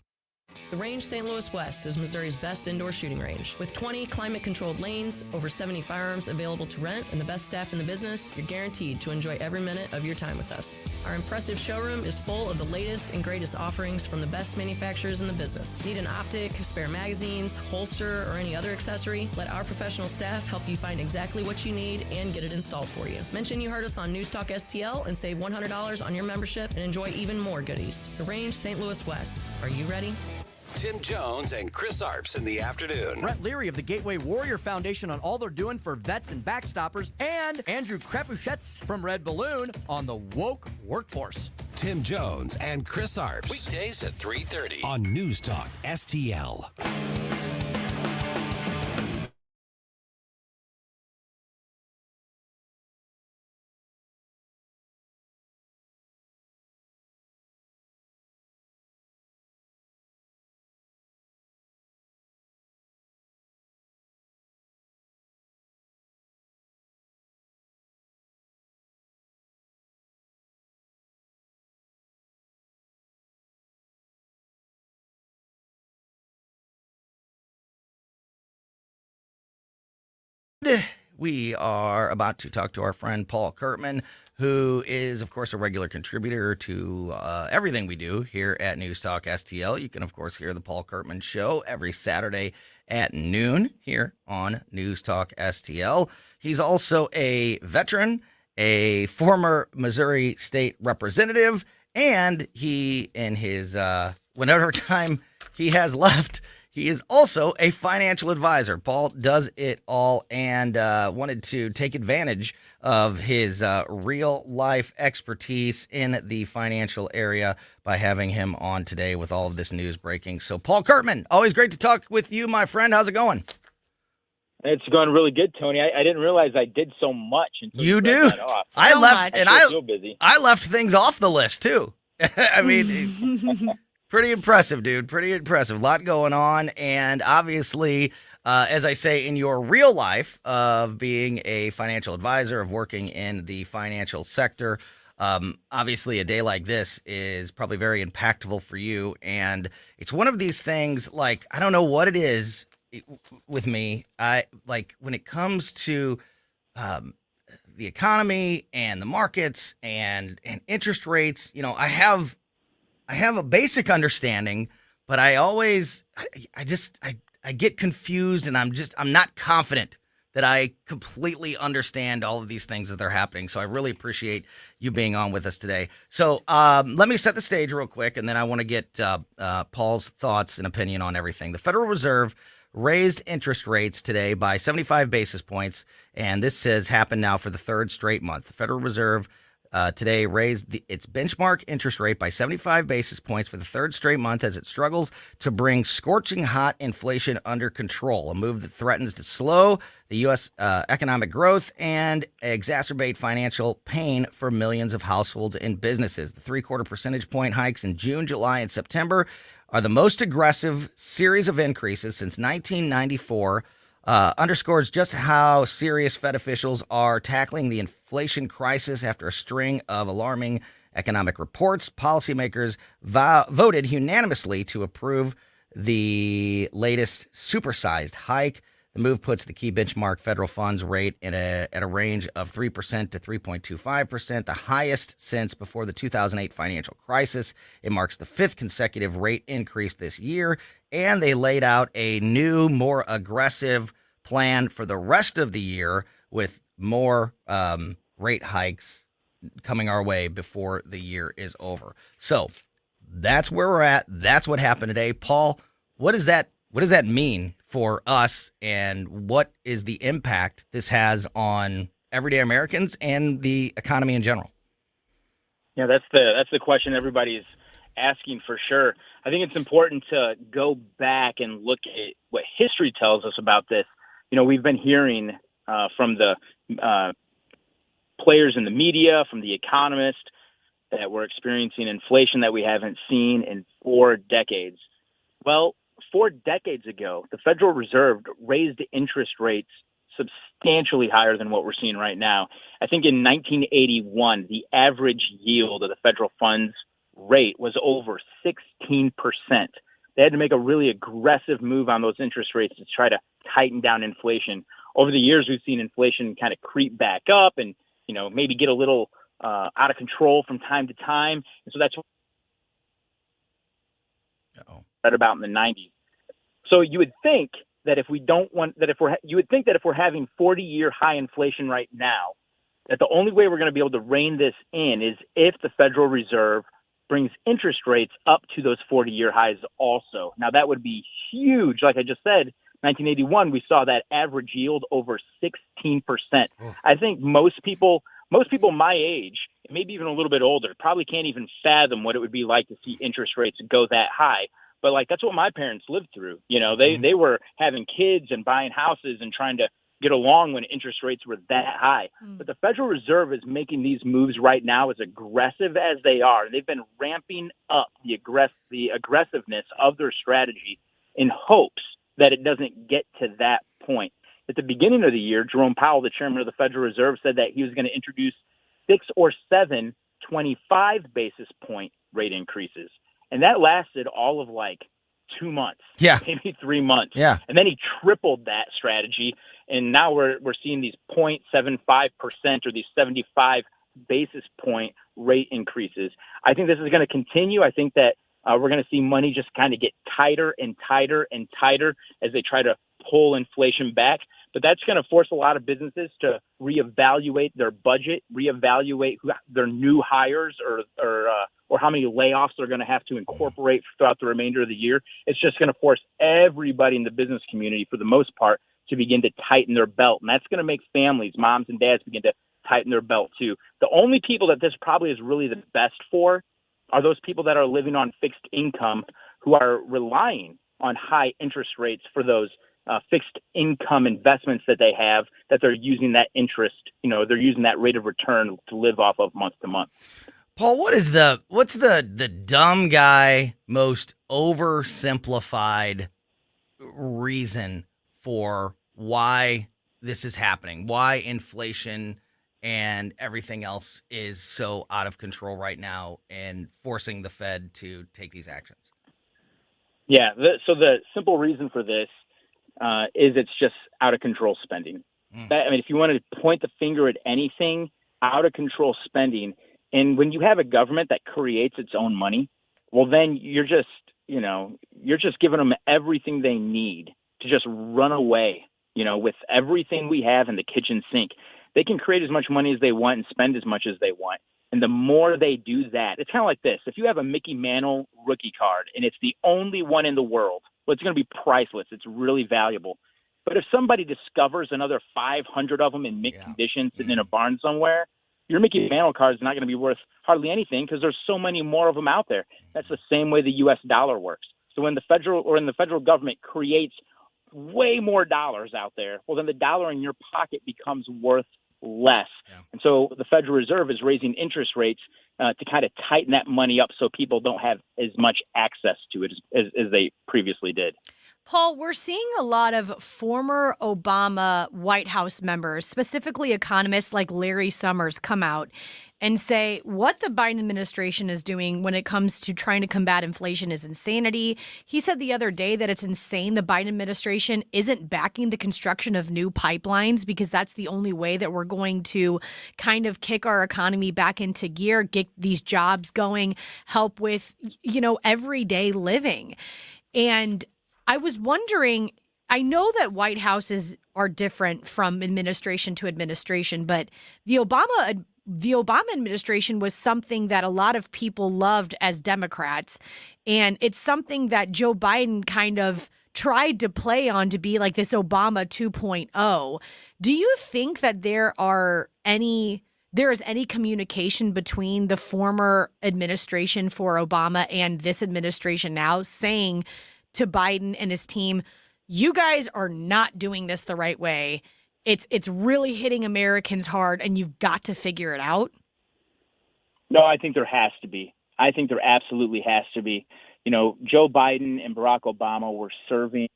I: The Range St. Louis West is Missouri's best indoor shooting range. With 20 climate-controlled lanes, over 70 firearms available to rent, and the best staff in the business, you're guaranteed to enjoy every minute of your time with us. Our impressive showroom is full of the latest and greatest offerings from the best manufacturers in the business. Need an optic, spare magazines, holster, or any other accessory? Let our professional staff help you find exactly what you need and get it installed for you. Mention you heard us on News Talk STL and save $100 on your membership and enjoy even more goodies. The Range St. Louis West. Are you ready?
E: Tim Jones and Chris Arps in the afternoon.
J: Brett Leary of the Gateway Warrior Foundation on all they're doing for vets and backstoppers, and Andrew Krepuschetz from Red Balloon on the woke workforce.
E: Tim Jones and Chris Arps. Weekdays at 3:30 on News Talk STL.
D: We are about to talk to our friend Paul Kurtman, who is, of course, a regular contributor to everything we do here at News Talk STL. You can, of course, hear the Paul Kurtman Show every Saturday at noon here on News Talk STL. He's also a veteran, a former Missouri state representative, and he, in his whatever time he has left, he is also a financial advisor. Paul does it all and wanted to take advantage of his real-life expertise in the financial area by having him on today with all of this news breaking. So, Paul Kurtman, always great to talk with you, my friend. How's it going?
K: It's going really good, Tony. I didn't realize I did so much until you
D: do.
K: that off.
D: I left, and I
K: feel busy.
D: I left things off the list too. I mean. Pretty impressive, dude. Pretty impressive. A lot going on. And obviously, as I say, in your real life of being a financial advisor, of working in the financial sector, obviously a day like this is probably very impactful for you. And it's one of these things, like, I don't know what it is with me. I like when it comes to the economy and the markets and interest rates, you know, I have a basic understanding, but I get confused, and I'm not confident that I completely understand all of these things that are happening. So I really appreciate you being on with us today. So let me set the stage real quick, and then I want to get Paul's thoughts and opinion on everything. The Federal Reserve raised interest rates today by 75 basis points, and this has happened now for the third straight month. The Federal Reserve today raised its benchmark interest rate by 75 basis points for the third straight month as it struggles to bring scorching hot inflation under control, a move that threatens to slow the U.S. Economic growth and exacerbate financial pain for millions of households and businesses. The 0.75 percentage point hikes in June, July, and September are the most aggressive series of increases since 1994, underscores just how serious Fed officials are tackling the inflation crisis after a string of alarming economic reports. Policymakers voted unanimously to approve the latest supersized hike. The move puts the key benchmark federal funds rate at a range of 3% to 3.25%, the highest since before the 2008 financial crisis. It marks the fifth consecutive rate increase this year, and they laid out a new, more aggressive plan for the rest of the year with more rate hikes coming our way before the year is over. So that's where we're at. That's what happened today. Paul, what does that mean for us, and what is the impact this has on everyday Americans and the economy in general?
K: Yeah, that's the question everybody's asking for sure. I think it's important to go back and look at what history tells us about this. You know, we've been hearing from the players in the media, from the economists, that we're experiencing inflation that we haven't seen in 4 decades. Well, 4 decades ago, the Federal Reserve raised interest rates substantially higher than what we're seeing right now. I think in 1981, the average yield of the federal funds rate was over 16%. they had to make a really aggressive move on those interest rates to try to tighten down inflation. Over the years, we've seen inflation kind of creep back up and, maybe get a little out of control from time to time. And so that's what I read about in the 90s. So you would think that if we're having 40-year high inflation right now, that the only way we're going to be able to rein this in is if the Federal Reserve brings interest rates up to those 40-year highs also. Now, that would be huge. Like I just said, 1981, we saw that average yield over 16%. Oh. I think most people my age, maybe even a little bit older, probably can't even fathom what it would be like to see interest rates go that high. But that's what my parents lived through. They were having kids and buying houses and trying to get along when interest rates were that high. But the Federal Reserve is making these moves right now as aggressive as they are. They've been ramping up the aggressiveness of their strategy in hopes that it doesn't get to that point. At the beginning of the year, Jerome Powell, the chairman of the Federal Reserve, said that he was going to introduce 6 or 7 25 basis point rate increases. And that lasted all of 2 months, maybe 3 months.
D: Yeah.
K: And then he tripled that strategy. And now we're seeing these 0.75% or these 75 basis point rate increases. I think this is going to continue. I think that we're going to see money just kind of get tighter and tighter and tighter as they try to pull inflation back. But that's going to force a lot of businesses to reevaluate their budget, reevaluate their new hires or how many layoffs they're going to have to incorporate throughout the remainder of the year. It's just going to force everybody in the business community, for the most part, to begin to tighten their belt. And that's going to make families, moms and dads, begin to tighten their belt too. The only people that this probably is really the best for are those people that are living on fixed income who are relying on high interest rates for those fixed income investments that they have, that they're using that interest, they're using that rate of return to live off of month to month.
D: Paul, what's the dumb guy most oversimplified reason for why this is happening? Why inflation and everything else is so out of control right now and forcing the Fed to take these actions?
K: Yeah, so the simple reason for this is it's just out of control spending. If you wanted to point the finger at anything, out of control spending. And when you have a government that creates its own money, well, then you're just giving them everything they need to just run away, with everything we have in the kitchen sink. They can create as much money as they want and spend as much as they want. And the more they do that, it's kind of like this. If you have a Mickey Mantle rookie card and it's the only one in the world, well, it's going to be priceless. It's really valuable. But if somebody discovers another 500 of them in mint condition sitting in a barn somewhere, your Mickey Mantle card is not going to be worth hardly anything because there's so many more of them out there. That's the same way the U.S. dollar works. So when the federal government creates way more dollars out there, well, then the dollar in your pocket becomes worth less. Yeah. And so the Federal Reserve is raising interest rates to kind of tighten that money up so people don't have as much access to it as they previously did.
G: Paul, we're seeing a lot of former Obama White House members, specifically economists like Larry Summers, come out and say what the Biden administration is doing when it comes to trying to combat inflation is insanity. He said the other day that it's insane the Biden administration isn't backing the construction of new pipelines because that's the only way that we're going to kind of kick our economy back into gear, get these jobs going, help with, everyday living. And I was wondering, I know that White Houses are different from administration to administration, but the Obama administration was something that a lot of people loved as Democrats. And it's something that Joe Biden kind of tried to play on to be like this Obama 2.0. Do you think that there is any communication between the former administration for Obama and this administration now saying to Biden and his team, you guys are not doing this the right way. It's really hitting Americans hard, and you've got to figure it out?
K: No, I think there has to be. I think there absolutely has to be. Joe Biden and Barack Obama were serving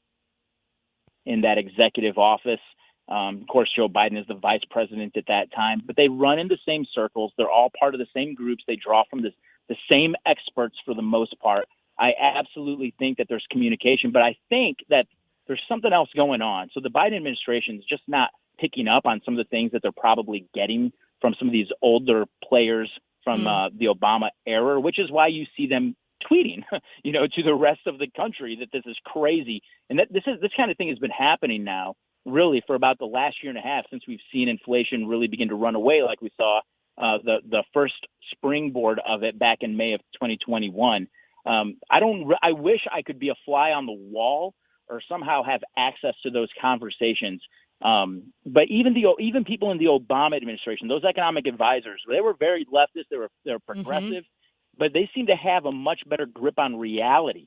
K: in that executive office. Of course, Joe Biden is the vice president at that time, but they run in the same circles. They're all part of the same groups. They draw from the same experts for the most part. I absolutely think that there's communication, but I think that there's something else going on. So the Biden administration is just not picking up on some of the things that they're probably getting from some of these older players from the Obama era, which is why you see them tweeting, to the rest of the country that this is crazy. And that this kind of thing has been happening now really for about the last year and a half since we've seen inflation really begin to run away, like we saw the first springboard of it back in May of 2021. I wish I could be a fly on the wall or somehow have access to those conversations. But even people in the Obama administration, those economic advisors, they were very leftist. They were progressive, but they seem to have a much better grip on reality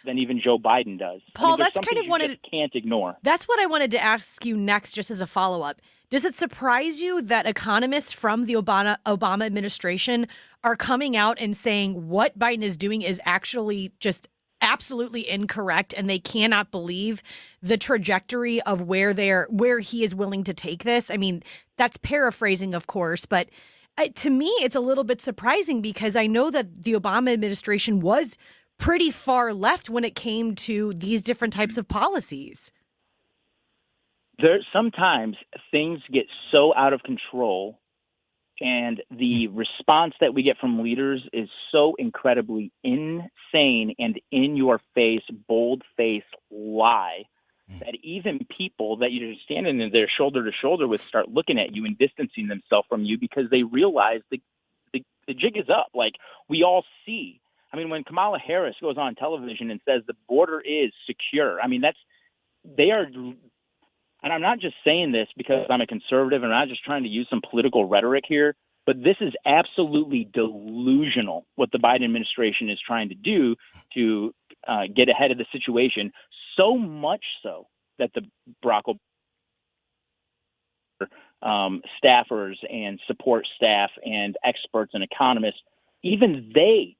K: than even Joe Biden does.
G: Paul,
K: there's
G: that's
K: something
G: kind of
K: you just can't ignore.
G: That's what I wanted to ask you next, just as a follow-up. Does it surprise you that economists from the Obama administration are coming out and saying what Biden is doing is actually just absolutely incorrect, and they cannot believe the trajectory of where he is willing to take this? I mean, that's paraphrasing, of course, but to me, it's a little bit surprising because I know that the Obama administration was pretty far left when it came to these different types of policies.
K: Sometimes things get so out of control, and the response that we get from leaders is so incredibly insane and in your face, bold-faced lie that even people that you're standing there shoulder to shoulder with start looking at you and distancing themselves from you because they realize the jig is up. Like we all see. I mean, when Kamala Harris goes on television and says the border is secure, I mean, they are, and I'm not just saying this because I'm a conservative and I'm not just trying to use some political rhetoric here, but this is absolutely delusional what the Biden administration is trying to do to get ahead of the situation, so much so that the Barack Obama staffers and support staff and experts and economists, even they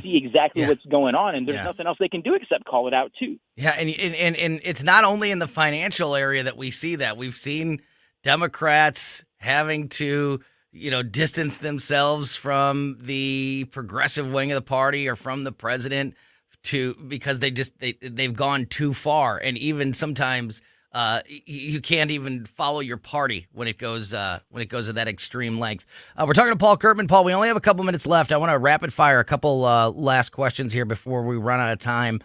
K: see exactly what's going on, and there's nothing else they can do except call it out too.
D: Yeah, and it's not only in the financial area that we see that. We've seen Democrats having to, distance themselves from the progressive wing of the party or from the president because they've gone too far, and even sometimes you can't even follow your party when it goes to that extreme length. We're talking to Paul Kurtman. Paul, we only have a couple minutes left. I want to rapid fire a couple last questions here before we run out of time.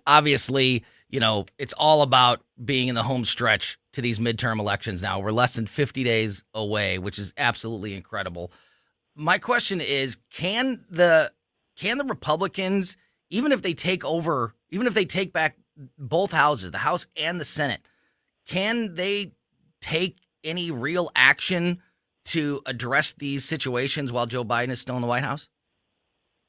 D: Obviously, it's all about being in the home stretch to these midterm elections now. We're less than 50 days away, which is absolutely incredible. My question is, can the Republicans, even if they take back both houses, the House and the Senate, can they take any real action to address these situations while Joe Biden is still in the White House?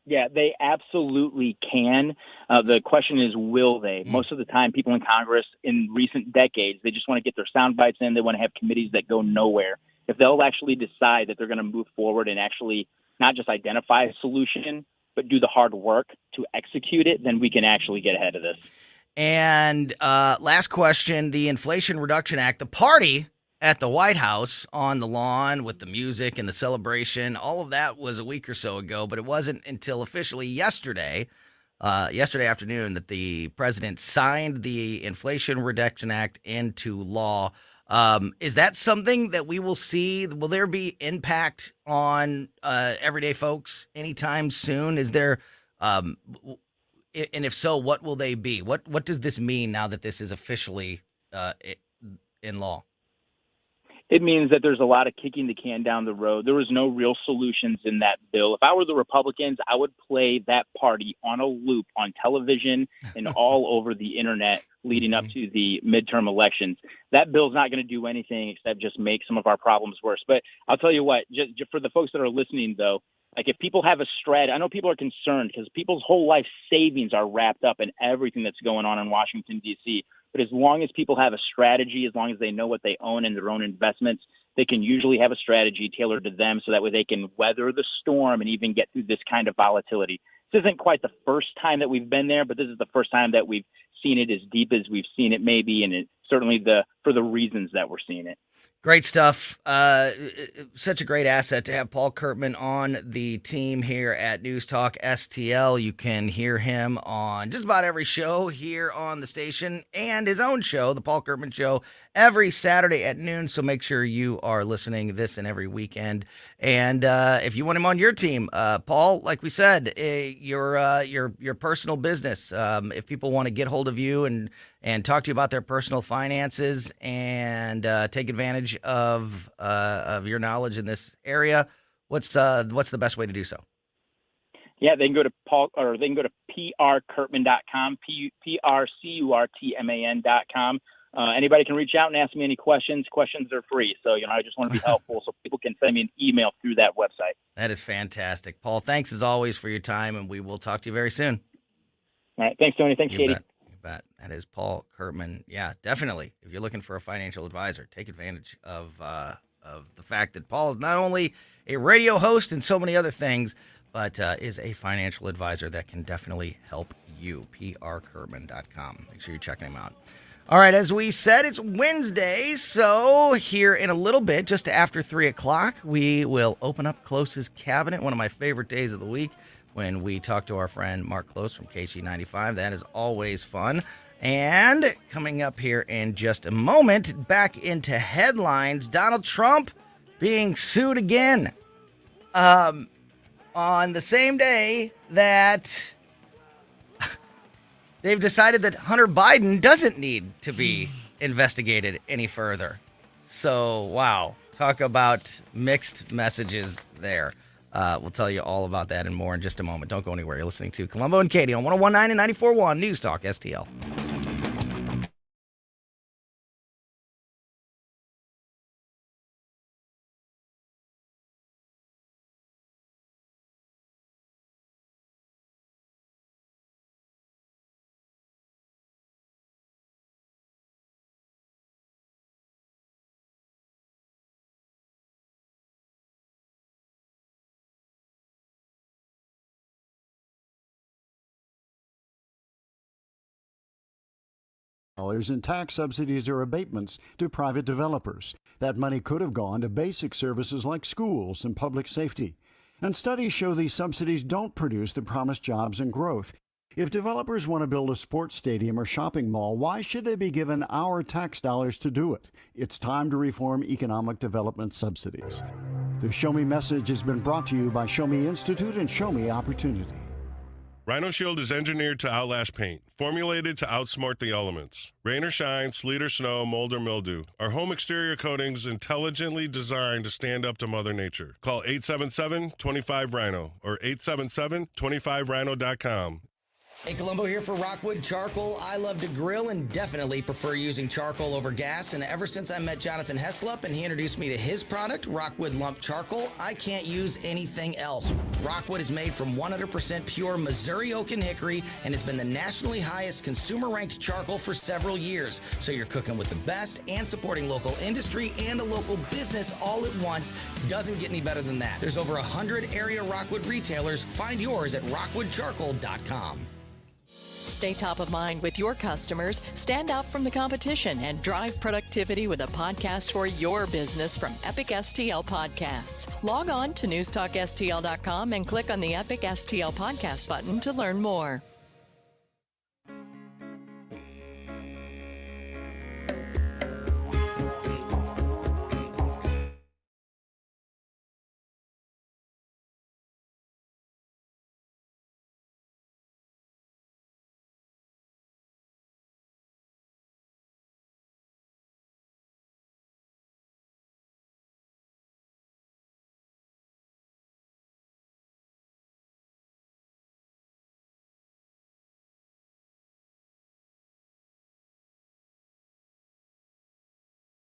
K: Yeah, they absolutely can. The question is, will they? Most of the time, people in Congress in recent decades, they just want to get their sound bites in. They want to have committees that go nowhere. If they'll actually decide that they're going to move forward and actually not just identify a solution, but do the hard work to execute it, then we can actually get ahead of this.
D: And last question, the Inflation Reduction Act, the party at the White House on the lawn with the music and the celebration, all of that was a week or so ago, but it wasn't until officially yesterday afternoon that the president signed the Inflation Reduction Act into law. Is that something that we will see? Will there be impact on everyday folks anytime soon? Is there, and if so, what will they be? What does this mean now that this is officially in law?
K: It means that there's a lot of kicking the can down the road. There was no real solutions in that bill. If I were the Republicans, I would play that party on a loop on television and all over the internet leading up to the midterm elections. That bill's not going to do anything except just make some of our problems worse. But I'll tell you what, just for the folks that are listening, though, like if people have a strategy, I know people are concerned because people's whole life savings are wrapped up in everything that's going on in Washington, D.C. But as long as people have a strategy, as long as they know what they own and their own investments, they can usually have a strategy tailored to them so that way they can weather the storm and even get through this kind of volatility. This isn't quite the first time that we've been there, but this is the first time that we've seen it as deep as we've seen it maybe, and it certainly for the reasons that we're seeing it.
D: Great stuff. Such a great asset to have Paul Kurtman on the team here at News Talk STL. You can hear him on just about every show here on the station and his own show, The Paul Kurtman Show, every Saturday at noon. So make sure you are listening this and every weekend. And if you want him on your team, Paul, like we said, your personal business. If people want to get hold of you and talk to you about their personal finances and take advantage of your knowledge in this area, what's the best way to do so?
K: Yeah, they can go to prkurtman.com, prcurtman.com. Anybody can reach out and ask me any questions. Questions are free. So, I just want to be helpful so people can send me an email through that website.
D: That is fantastic. Paul, thanks as always for your time, and we will talk to you very soon.
K: All right. Thanks, Tony. Thanks, Katie.
D: You bet. That is Paul Kurtman. Yeah, definitely. If you're looking for a financial advisor, take advantage of the fact that Paul is not only a radio host and so many other things, but is a financial advisor that can definitely help you. prkurtman.com. Make sure you're checking him out. All right, as we said, it's Wednesday, so here in a little bit, just after 3 o'clock, we will open up Close's Cabinet, one of my favorite days of the week, when we talk to our friend Mark Close from KC95. That is always fun. And coming up here in just a moment, back into headlines, Donald Trump being sued again on the same day that they've decided that Hunter Biden doesn't need to be investigated any further. So, wow. Talk about mixed messages there. We'll tell you all about that and more in just a moment. Don't go anywhere. You're listening to Colombo and Katie on 101.9 and 94.1 News Talk STL.
L: In tax subsidies or abatements to private developers. That money could have gone to basic services like schools and public safety. And studies show these subsidies don't produce the promised jobs and growth. If developers want to build a sports stadium or shopping mall, why should they be given our tax dollars to do it? It's time to reform economic development subsidies. The Show Me message has been brought to you by Show Me Institute and Show Me Opportunity.
M: Rhino Shield is engineered to outlast paint, formulated to outsmart the elements. Rain or shine, sleet or snow, mold or mildew. Our home exterior coatings intelligently designed to stand up to Mother Nature. Call 877-25-RHINO or 877-25rhino.com.
D: Hey, Colombo here for Rockwood Charcoal. I love to grill and definitely prefer using charcoal over gas. And ever since I met Jonathan Heslop and he introduced me to his product, Rockwood Lump Charcoal, I can't use anything else. Rockwood is made from 100% pure Missouri oak and hickory and has been the nationally highest consumer-ranked charcoal for several years. So you're cooking with the best and supporting local industry and a local business all at once. Doesn't get any better than that. There's over 100 area Rockwood retailers. Find yours at rockwoodcharcoal.com.
N: Stay top of mind with your customers, stand out from the competition, and drive productivity with a podcast for your business from Epic STL Podcasts. Log on to newstalkstl.com and click on the Epic STL Podcast button to learn more.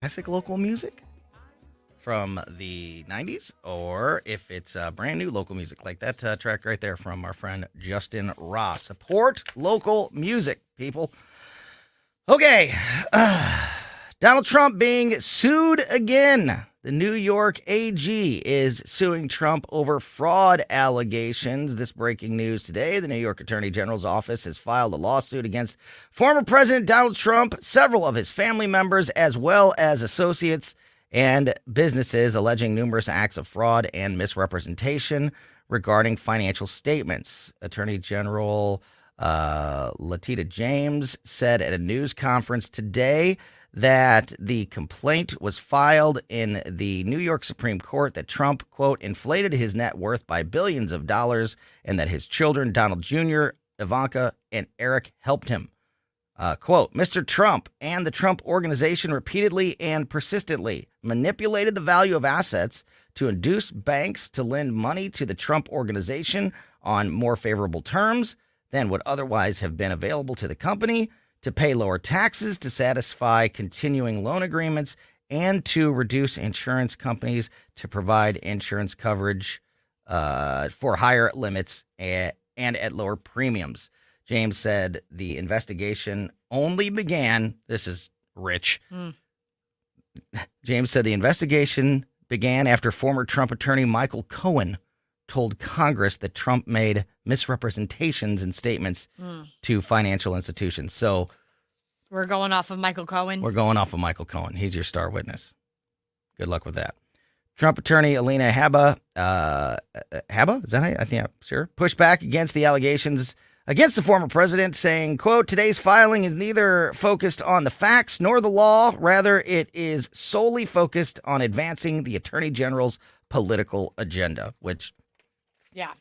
D: Classic local music from the 90s, or if it's brand new local music, like that track right there from our friend Justin Ross. Support local music, people. Okay, Donald Trump being sued again. The New York AG is suing Trump over fraud allegations. This breaking news today. The New York Attorney General's office has filed a lawsuit against former President Donald Trump, several of his family members, as well as associates. and businesses alleging numerous acts of fraud and misrepresentation regarding financial statements. Attorney General Letitia James said at a news conference today that the complaint was filed in the New York Supreme Court that Trump, quote, inflated his net worth by billions of dollars and that his children, Donald Jr., Ivanka, and Eric, helped him. Quote, Mr. Trump and the Trump Organization repeatedly and persistently manipulated the value of assets to induce banks to lend money to the Trump Organization on more favorable terms than would otherwise have been available to the company, to pay lower taxes to satisfy continuing loan agreements, and to reduce insurance companies to provide insurance coverage for higher limits and at lower premiums. James said the investigation only began. This is rich. James said the investigation began after former Trump attorney Michael Cohen told Congress that Trump made misrepresentations in statements to financial institutions. So
G: we're going off of Michael Cohen.
D: We're going off of Michael Cohen. He's your star witness. Good luck with that. Trump attorney Alina Habba, is that how I think I'm sure, pushed back against the allegations against the former president, saying, quote, today's filing is neither focused on the facts nor the law. Rather, it is solely focused on advancing the attorney general's political agenda, which,
G: yeah,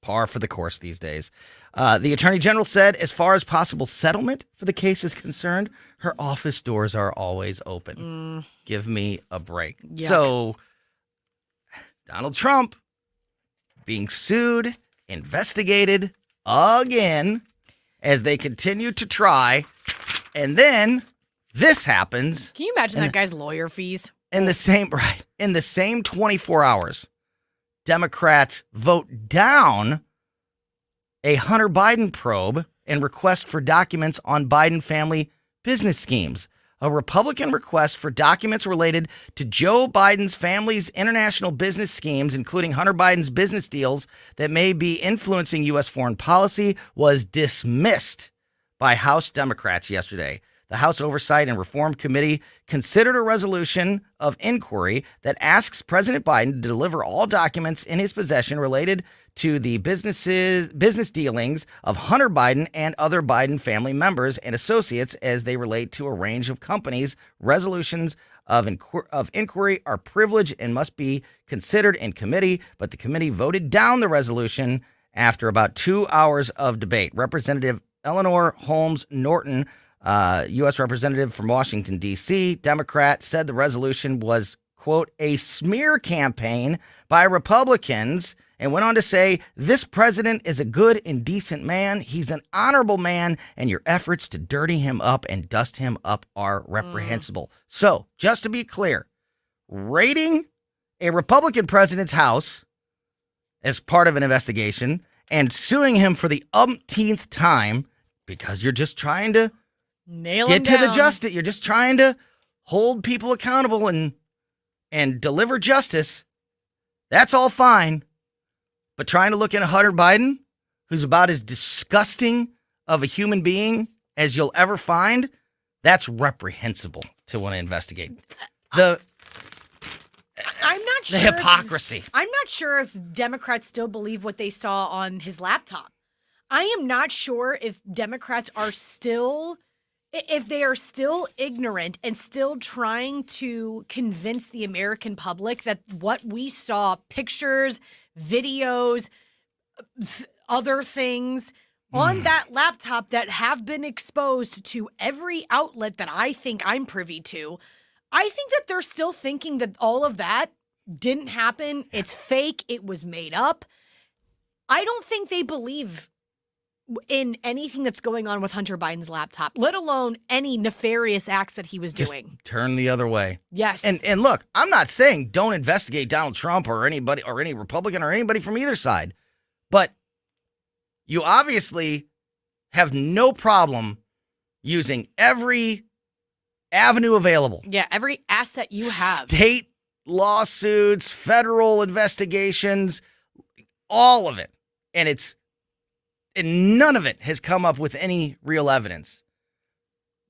D: par for the course these days. The attorney general said, as far as possible settlement for the case is concerned, her office doors are always open. Give me a break.
G: Yuck.
D: So Donald Trump being sued, investigated again as they continue to try. And then this happens.
G: Can you imagine that guy's lawyer fees?
D: In the same 24 hours, Democrats vote down a Hunter Biden probe and request for documents on Biden family business schemes. A Republican request for documents related to Joe Biden's family's international business schemes, including Hunter Biden's business deals that may be influencing U.S. foreign policy, was dismissed by House Democrats yesterday. The House Oversight and Reform Committee considered a resolution of inquiry that asks President Biden to deliver all documents in his possession related to the business dealings of Hunter Biden and other Biden family members and associates as they relate to a range of companies. Resolutions of inquiry are privileged and must be considered in committee, but the committee voted down the resolution after about 2 hours of debate. Representative Eleanor Holmes Norton, U.S. Representative from Washington, D.C., Democrat, said the resolution was, quote, a smear campaign by Republicans, and went on to say, this president is a good and decent man. He's an honorable man, and your efforts to dirty him up and dust him up are reprehensible. So, just to be clear, raiding a Republican president's house as part of an investigation and suing him for the umpteenth time because you're just trying to get to the justice. You're just trying to hold people accountable and deliver justice. That's all fine. But trying to look into Hunter Biden, who's about as disgusting of a human being as you'll ever find, that's reprehensible to want to investigate.
G: I'm not sure.
D: The hypocrisy.
G: I'm not sure if Democrats still believe what they saw on his laptop. I am not sure if Democrats are still, if they are still ignorant and still trying to convince the American public that what we saw, pictures, videos, other things on that laptop that have been exposed to every outlet that I think I'm privy to. I think that they're still thinking that all of that didn't happen. It's fake. It was made up. I don't think they believe in anything that's going on with Hunter Biden's laptop, let alone any nefarious acts that he was doing.
D: Turn the other way.
G: Yes.
D: And look, I'm not saying don't investigate Donald Trump or anybody or any Republican or anybody from either side, but you obviously have no problem using every avenue available.
G: Yeah, every asset you have.
D: State lawsuits, federal investigations, all of it. And none of it has come up with any real evidence.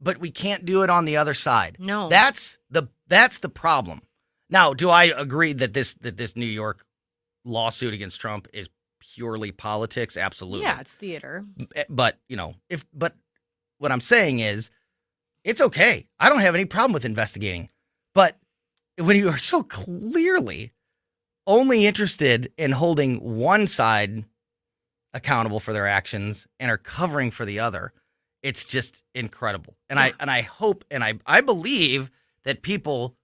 D: But we can't do it on the other side.
G: No.
D: That's the problem. Now, do I agree that this New York lawsuit against Trump is purely politics? Absolutely.
G: Yeah, it's theater.
D: But, but what I'm saying is it's okay. I don't have any problem with investigating. But when you are so clearly only interested in holding one side accountable for their actions and are covering for the other, it's just incredible. And I hope and I believe that people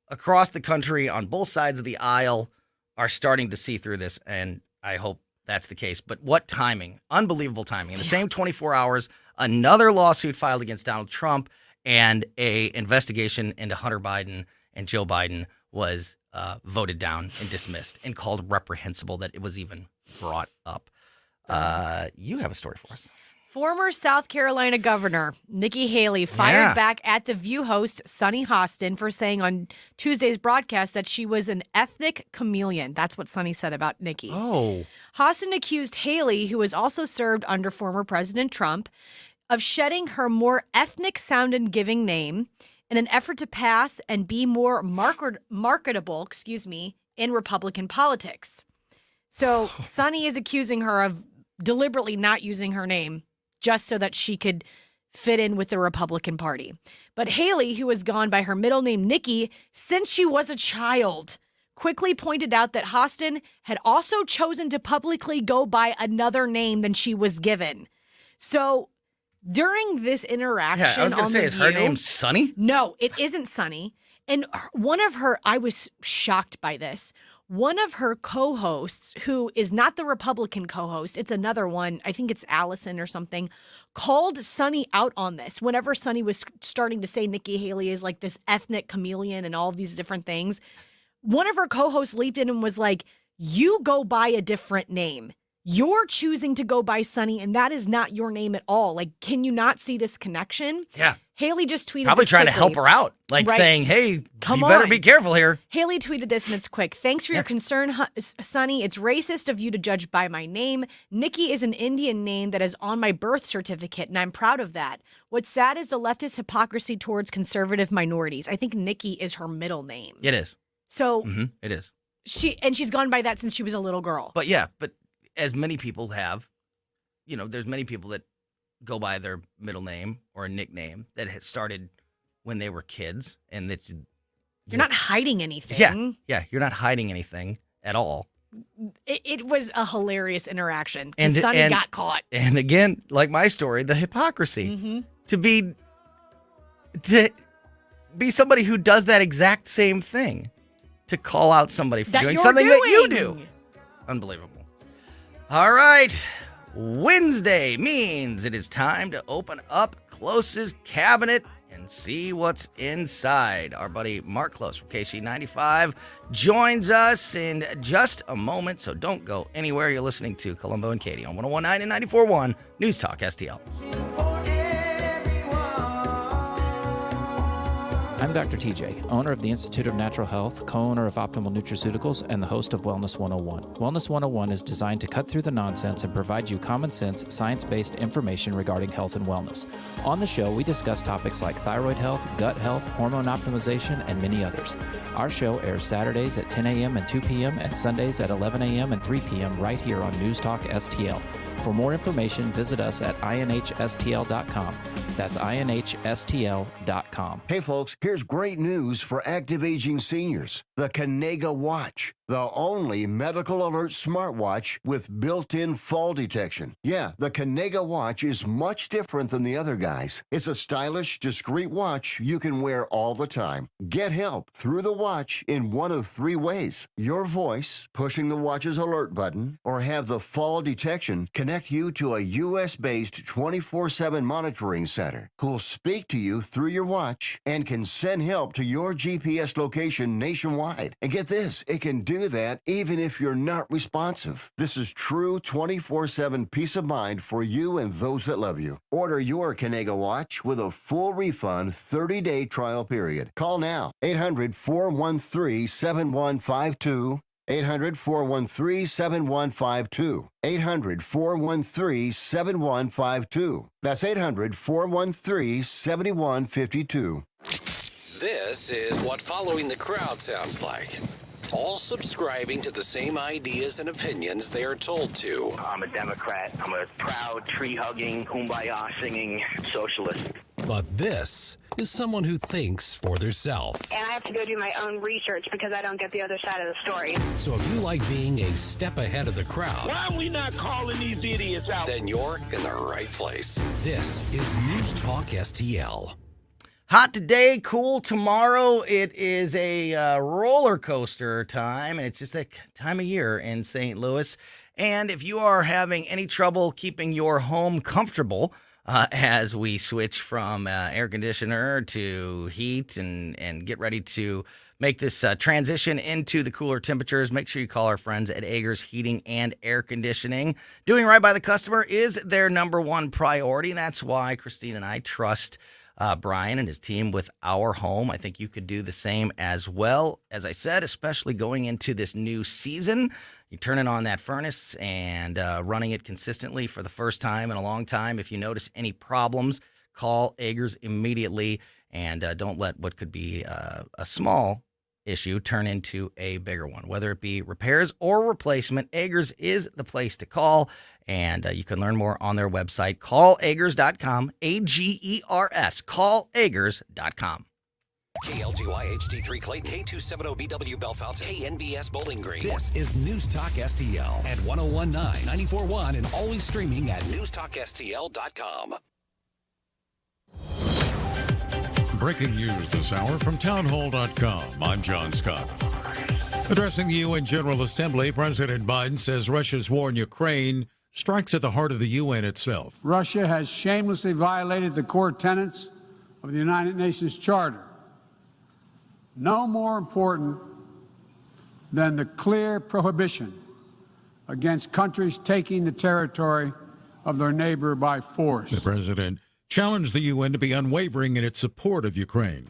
D: across the country on both sides of the aisle are starting to see through this, and I hope that's the case. But what timing? Unbelievable timing. In the same 24 hours, another lawsuit filed against Donald Trump and a investigation into Hunter Biden and Joe Biden was voted down and dismissed and called reprehensible that it was even brought up. You have a story for us.
G: Former South Carolina Governor Nikki Haley fired back at The View host Sunny Hostin for saying on Tuesday's broadcast that she was an ethnic chameleon. That's what Sunny said about Nikki.
D: Oh.
G: Hostin accused Haley, who was also served under former President Trump, of shedding her more ethnic-sounding giving name in an effort to pass and be more marketable, in Republican politics. So Sunny is accusing her of deliberately not using her name just so that she could fit in with the Republican Party. But Haley, who has gone by her middle name Nikki since she was a child, quickly pointed out that Hostin had also chosen to publicly go by another name than she was given. So during this interaction,
D: I was going to say, is her name Sunny?
G: No, it isn't Sunny. And I was shocked by this. One of her co-hosts, who is not the Republican co-host, it's another one, I think it's Allison or something, called Sunny out on this. Whenever Sunny was starting to say Nikki Haley is like this ethnic chameleon and all of these different things, one of her co-hosts leaped in and was like, you go by a different name. You're choosing to go by Sunny, and that is not your name at all. Like, can you not see this connection?
D: Yeah.
G: Haley just tweeted
D: Probably
G: this
D: trying to
G: quickly.
D: help her out, saying, hey, you
G: Come
D: better
G: on.
D: be careful here.
G: Haley tweeted this, and it's quick. Thanks for your concern, Sunny. It's racist of you to judge by my name. Nikki is an Indian name that is on my birth certificate, and I'm proud of that. What's sad is the leftist hypocrisy towards conservative minorities. I think Nikki is her middle name.
D: It is.
G: So
D: It is.
G: she's gone by that since she was a little girl.
D: But as many people have, there's many people that go by their middle name or a nickname that had started when they were kids, and that
G: you're not hiding anything.
D: Yeah, you're not hiding anything at all.
G: It was a hilarious interaction because Sunny got caught.
D: And again, like my story, the hypocrisy to be somebody who does that exact same thing, to call out somebody for doing something that you do. Unbelievable. All right. Wednesday means it is time to open up Close's cabinet and see what's inside. Our buddy Mark Close from KC95 joins us in just a moment, so don't go anywhere. You're listening to Colombo and Katie on 101.9 and 94.1 News Talk STL.
O: I'm Dr. TJ, owner of the Institute of Natural Health, co-owner of Optimal Nutraceuticals, and the host of Wellness 101. Wellness 101 is designed to cut through the nonsense and provide you common sense, science-based information regarding health and wellness. On the show, we discuss topics like thyroid health, gut health, hormone optimization, and many others. Our show airs Saturdays at 10 a.m. and 2 p.m. and Sundays at 11 a.m. and 3 p.m. right here on News Talk STL. For more information, visit us at inhstl.com. That's inhstl.com.
P: Hey folks, here's great news for active aging seniors. The Kanega Watch, the only medical alert smartwatch with built-in fall detection. Yeah, the Kanega Watch is much different than the other guys. It's a stylish, discreet watch you can wear all the time. Get help through the watch in one of three ways. Your voice, pushing the watch's alert button, or have the fall detection connect you to a U.S.-based 24/7 monitoring center who'll speak to you through your watch and can send help to your GPS location nationwide. And get this, it can do that even if you're not responsive. This is true 24/7 peace of mind for you and those that love you. Order your Kanega Watch with a full refund 30-day trial period. Call now, 800-413-7152. 800-413-7152. 800-413-7152. That's 800-413-7152.
E: This is what following the crowd sounds like. All subscribing to the same ideas and opinions they are told to.
Q: I'm a Democrat. I'm a proud, tree-hugging, kumbaya-singing socialist.
E: But this is someone who thinks for themselves.
R: And I have to go do my own research because I don't get the other side of the story.
E: So if you like being a step ahead of the crowd,
Q: Why are we not calling these idiots out?
E: then you're in the right place. This is News Talk STL.
D: Hot today, cool tomorrow. It is a roller coaster time, and it's just that time of year in St. Louis. And if you are having any trouble keeping your home comfortable as we switch from air conditioner to heat and get ready to make this transition into the cooler temperatures, make sure you call our friends at Agers Heating and Air Conditioning. Doing right by the customer is their number one priority. That's why Christine and I trust Brian and his team with our home. I think you could do the same as well. As I said, especially going into this new season, you're turning on that furnace and running it consistently for the first time in a long time. If you notice any problems, call Agers immediately, and don't let what could be a small issue turn into a bigger one. Whether it be repairs or replacement, Agers is the place to call. And you can learn more on their website, callagers.com, A-G-E-R-S, callagers.com.
E: KLGY HD3 Clayton, K270BW Bellefonte, KNBS Bowling Green. This is News Talk STL at 1019, 94.1, and always streaming at newstalkstl.com.
S: Breaking news this hour from townhall.com. I'm John Scott. Addressing the UN General Assembly, President Biden says Russia's war in Ukraine strikes at the heart of the UN itself.
U: Russia has shamelessly violated the core tenets of the United Nations Charter. No more important than the clear prohibition against countries taking the territory of their neighbor by force.
S: The president challenged the UN to be unwavering in its support of Ukraine.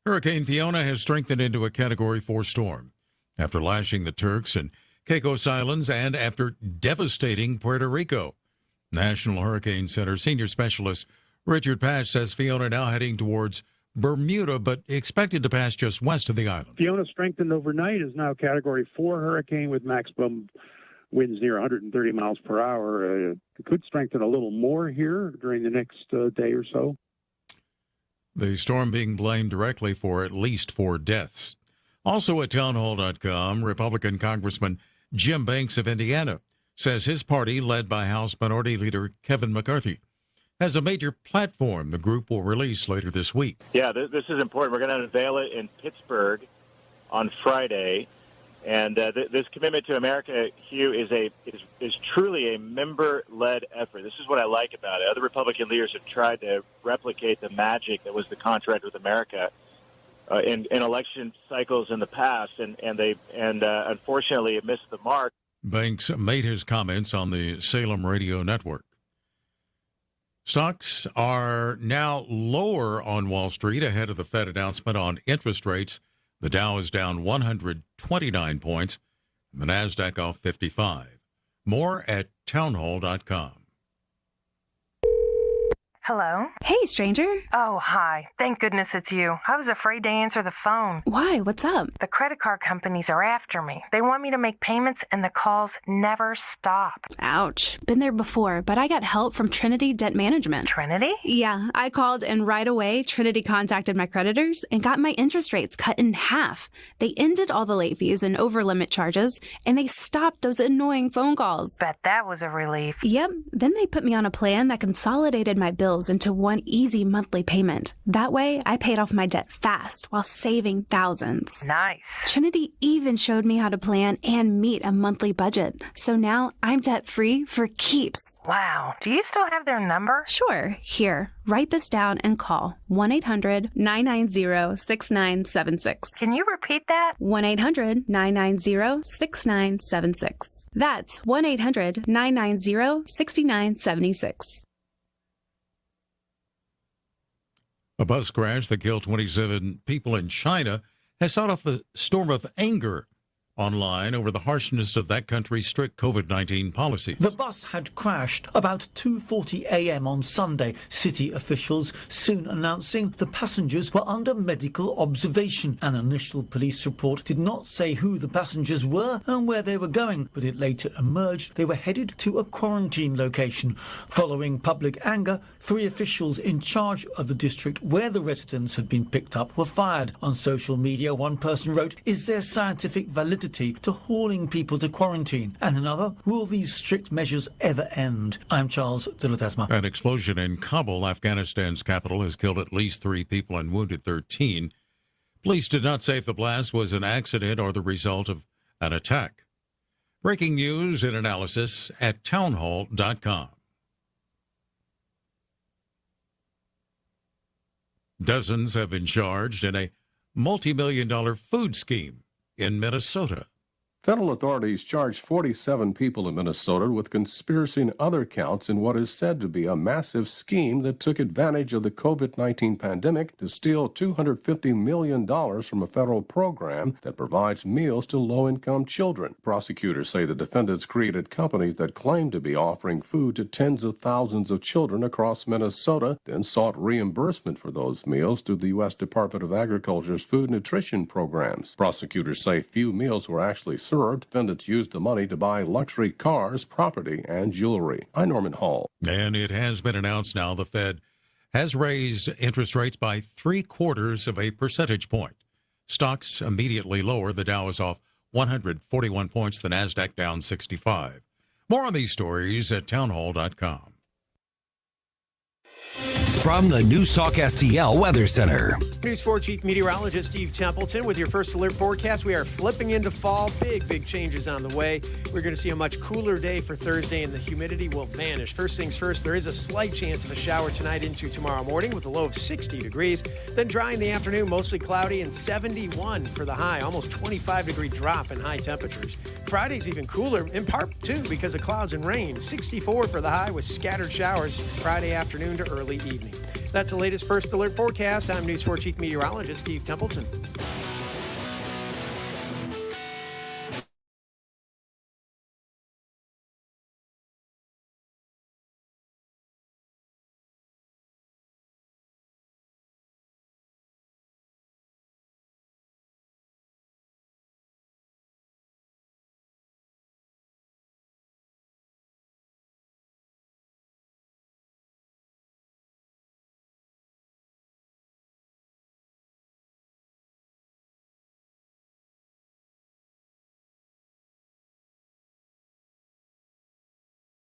S: Hurricane Fiona has strengthened into a Category 4 storm after lashing the Turks and Caicos Islands and after devastating Puerto Rico. National Hurricane Center senior specialist Richard Pash says Fiona now heading towards Bermuda, but expected to pass just west of the island.
H: Fiona strengthened overnight, is now Category 4 hurricane with maximum winds near 130 miles per hour. It could strengthen a little more here during the next day or so.
S: The storm being blamed directly for at least 4 deaths. Also at townhall.com, Republican Congressman Jim Banks of Indiana says his party, led by House Minority Leader Kevin McCarthy, has a major platform the group will release later this week.
K: Yeah, this is important. We're going to unveil it in Pittsburgh on Friday. And this commitment to America, Hugh, is truly a member-led effort. This is what I like about it. Other Republican leaders have tried to replicate the magic that was the contract with America in election cycles in the past, and unfortunately it missed the mark.
S: Banks made his comments on the Salem radio network. Stocks are now lower on Wall Street ahead of the Fed announcement on interest rates. The Dow is down 129 points, and the NASDAQ off 55. More at townhall.com.
T: Hello?
V: Hey, stranger.
T: Oh, hi. Thank goodness it's you. I was afraid to answer the phone.
V: Why? What's up?
T: The credit card companies are after me. They want me to make payments, and the calls never stop.
V: Ouch. Been there before, but I got help from Trinity Debt Management.
T: Trinity?
V: Yeah, I called, and right away, Trinity contacted my creditors and got my interest rates cut in half. They ended all the late fees and over-limit charges, and they stopped those annoying phone calls.
T: Bet that was a relief.
V: Yep. Then they put me on a plan that consolidated my bills into one easy monthly payment. That way, I paid off my debt fast while saving thousands.
T: Nice.
V: Trinity even showed me how to plan and meet a monthly budget. So now I'm debt-free for keeps.
T: Wow. Do you still have their number?
V: Sure. Here, write this down and call 1-800-990-6976.
T: Can you repeat that?
V: 1-800-990-6976. That's 1-800-990-6976.
S: A bus crash that killed 27 people in China has set off a storm of anger online over the harshness of that country's strict COVID-19 policies.
B: The bus had crashed about 2:40 a.m. on Sunday, city officials soon announcing the passengers were under medical observation. An initial police report did not say who the passengers were and where they were going, but it later emerged they were headed to a quarantine location. Following public anger, 3 officials in charge of the district where the residents had been picked up were fired. On social media, one person wrote, "Is there scientific validity to hauling people to quarantine?" And another, "Will these strict measures ever end?" I'm Charles de Ledesma.
S: An explosion in Kabul, Afghanistan's capital, has killed at least 3 people and wounded 13. Police did not say if the blast was an accident or the result of an attack. Breaking news and analysis at townhall.com. Dozens have been charged in a multi-million-dollar food scheme in Minnesota.
F: Federal authorities charged 47 people in Minnesota with conspiracy and other counts in what is said to be a massive scheme that took advantage of the COVID-19 pandemic to steal $250 million from a federal program that provides meals to low-income children. Prosecutors say the defendants created companies that claimed to be offering food to tens of thousands of children across Minnesota, then sought reimbursement for those meals through the U.S. Department of Agriculture's food nutrition programs. Prosecutors say few meals were actually served. Defendants used the money to buy luxury cars, property, and jewelry. I'm Norman Hall.
S: And it has been announced now the Fed has raised interest rates by 0.75 percentage point. Stocks immediately lower. The Dow is off 141 points. The NASDAQ down 65. More on these stories at townhall.com.
E: From the News Talk STL Weather Center.
W: News 4 Chief Meteorologist Steve Templeton with your first alert forecast. We are flipping into fall. Big changes on the way. We're going to see a much cooler day for Thursday, and the humidity will vanish. First things first, there is a slight chance of a shower tonight into tomorrow morning with a low of 60 degrees. Then dry in the afternoon, mostly cloudy, and 71 for the high. Almost 25-degree drop in high temperatures. Friday's even cooler, in part, too, because of clouds and rain. 64 for the high with scattered showers Friday afternoon to early evening. That's the latest First Alert forecast. I'm News 4 Chief Meteorologist Steve Templeton.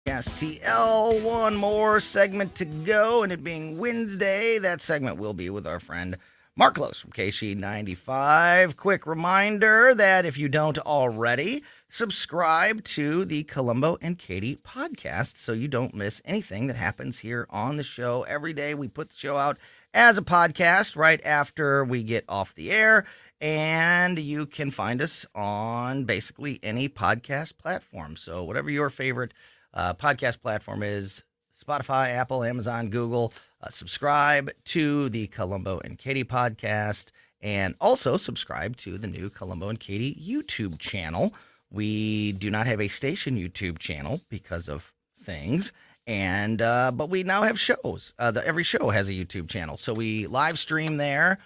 D: STL, one more segment to go, and it being Wednesday, that segment will be with our friend Mark Close from KC95. Quick reminder that if you don't already, subscribe to the Colombo and Katie podcast so you don't miss anything that happens here on the show. Every day we put the show out as a podcast right after we get off the air, and you can find us on basically any podcast platform. So whatever your favorite podcast platform is, Spotify, Apple, Amazon, Google. Subscribe to the Colombo and Katie podcast, and also subscribe to the new Colombo and Katie YouTube channel. We do not have a station YouTube channel because of things, and but we now have shows. Every show has a YouTube channel, so we live stream there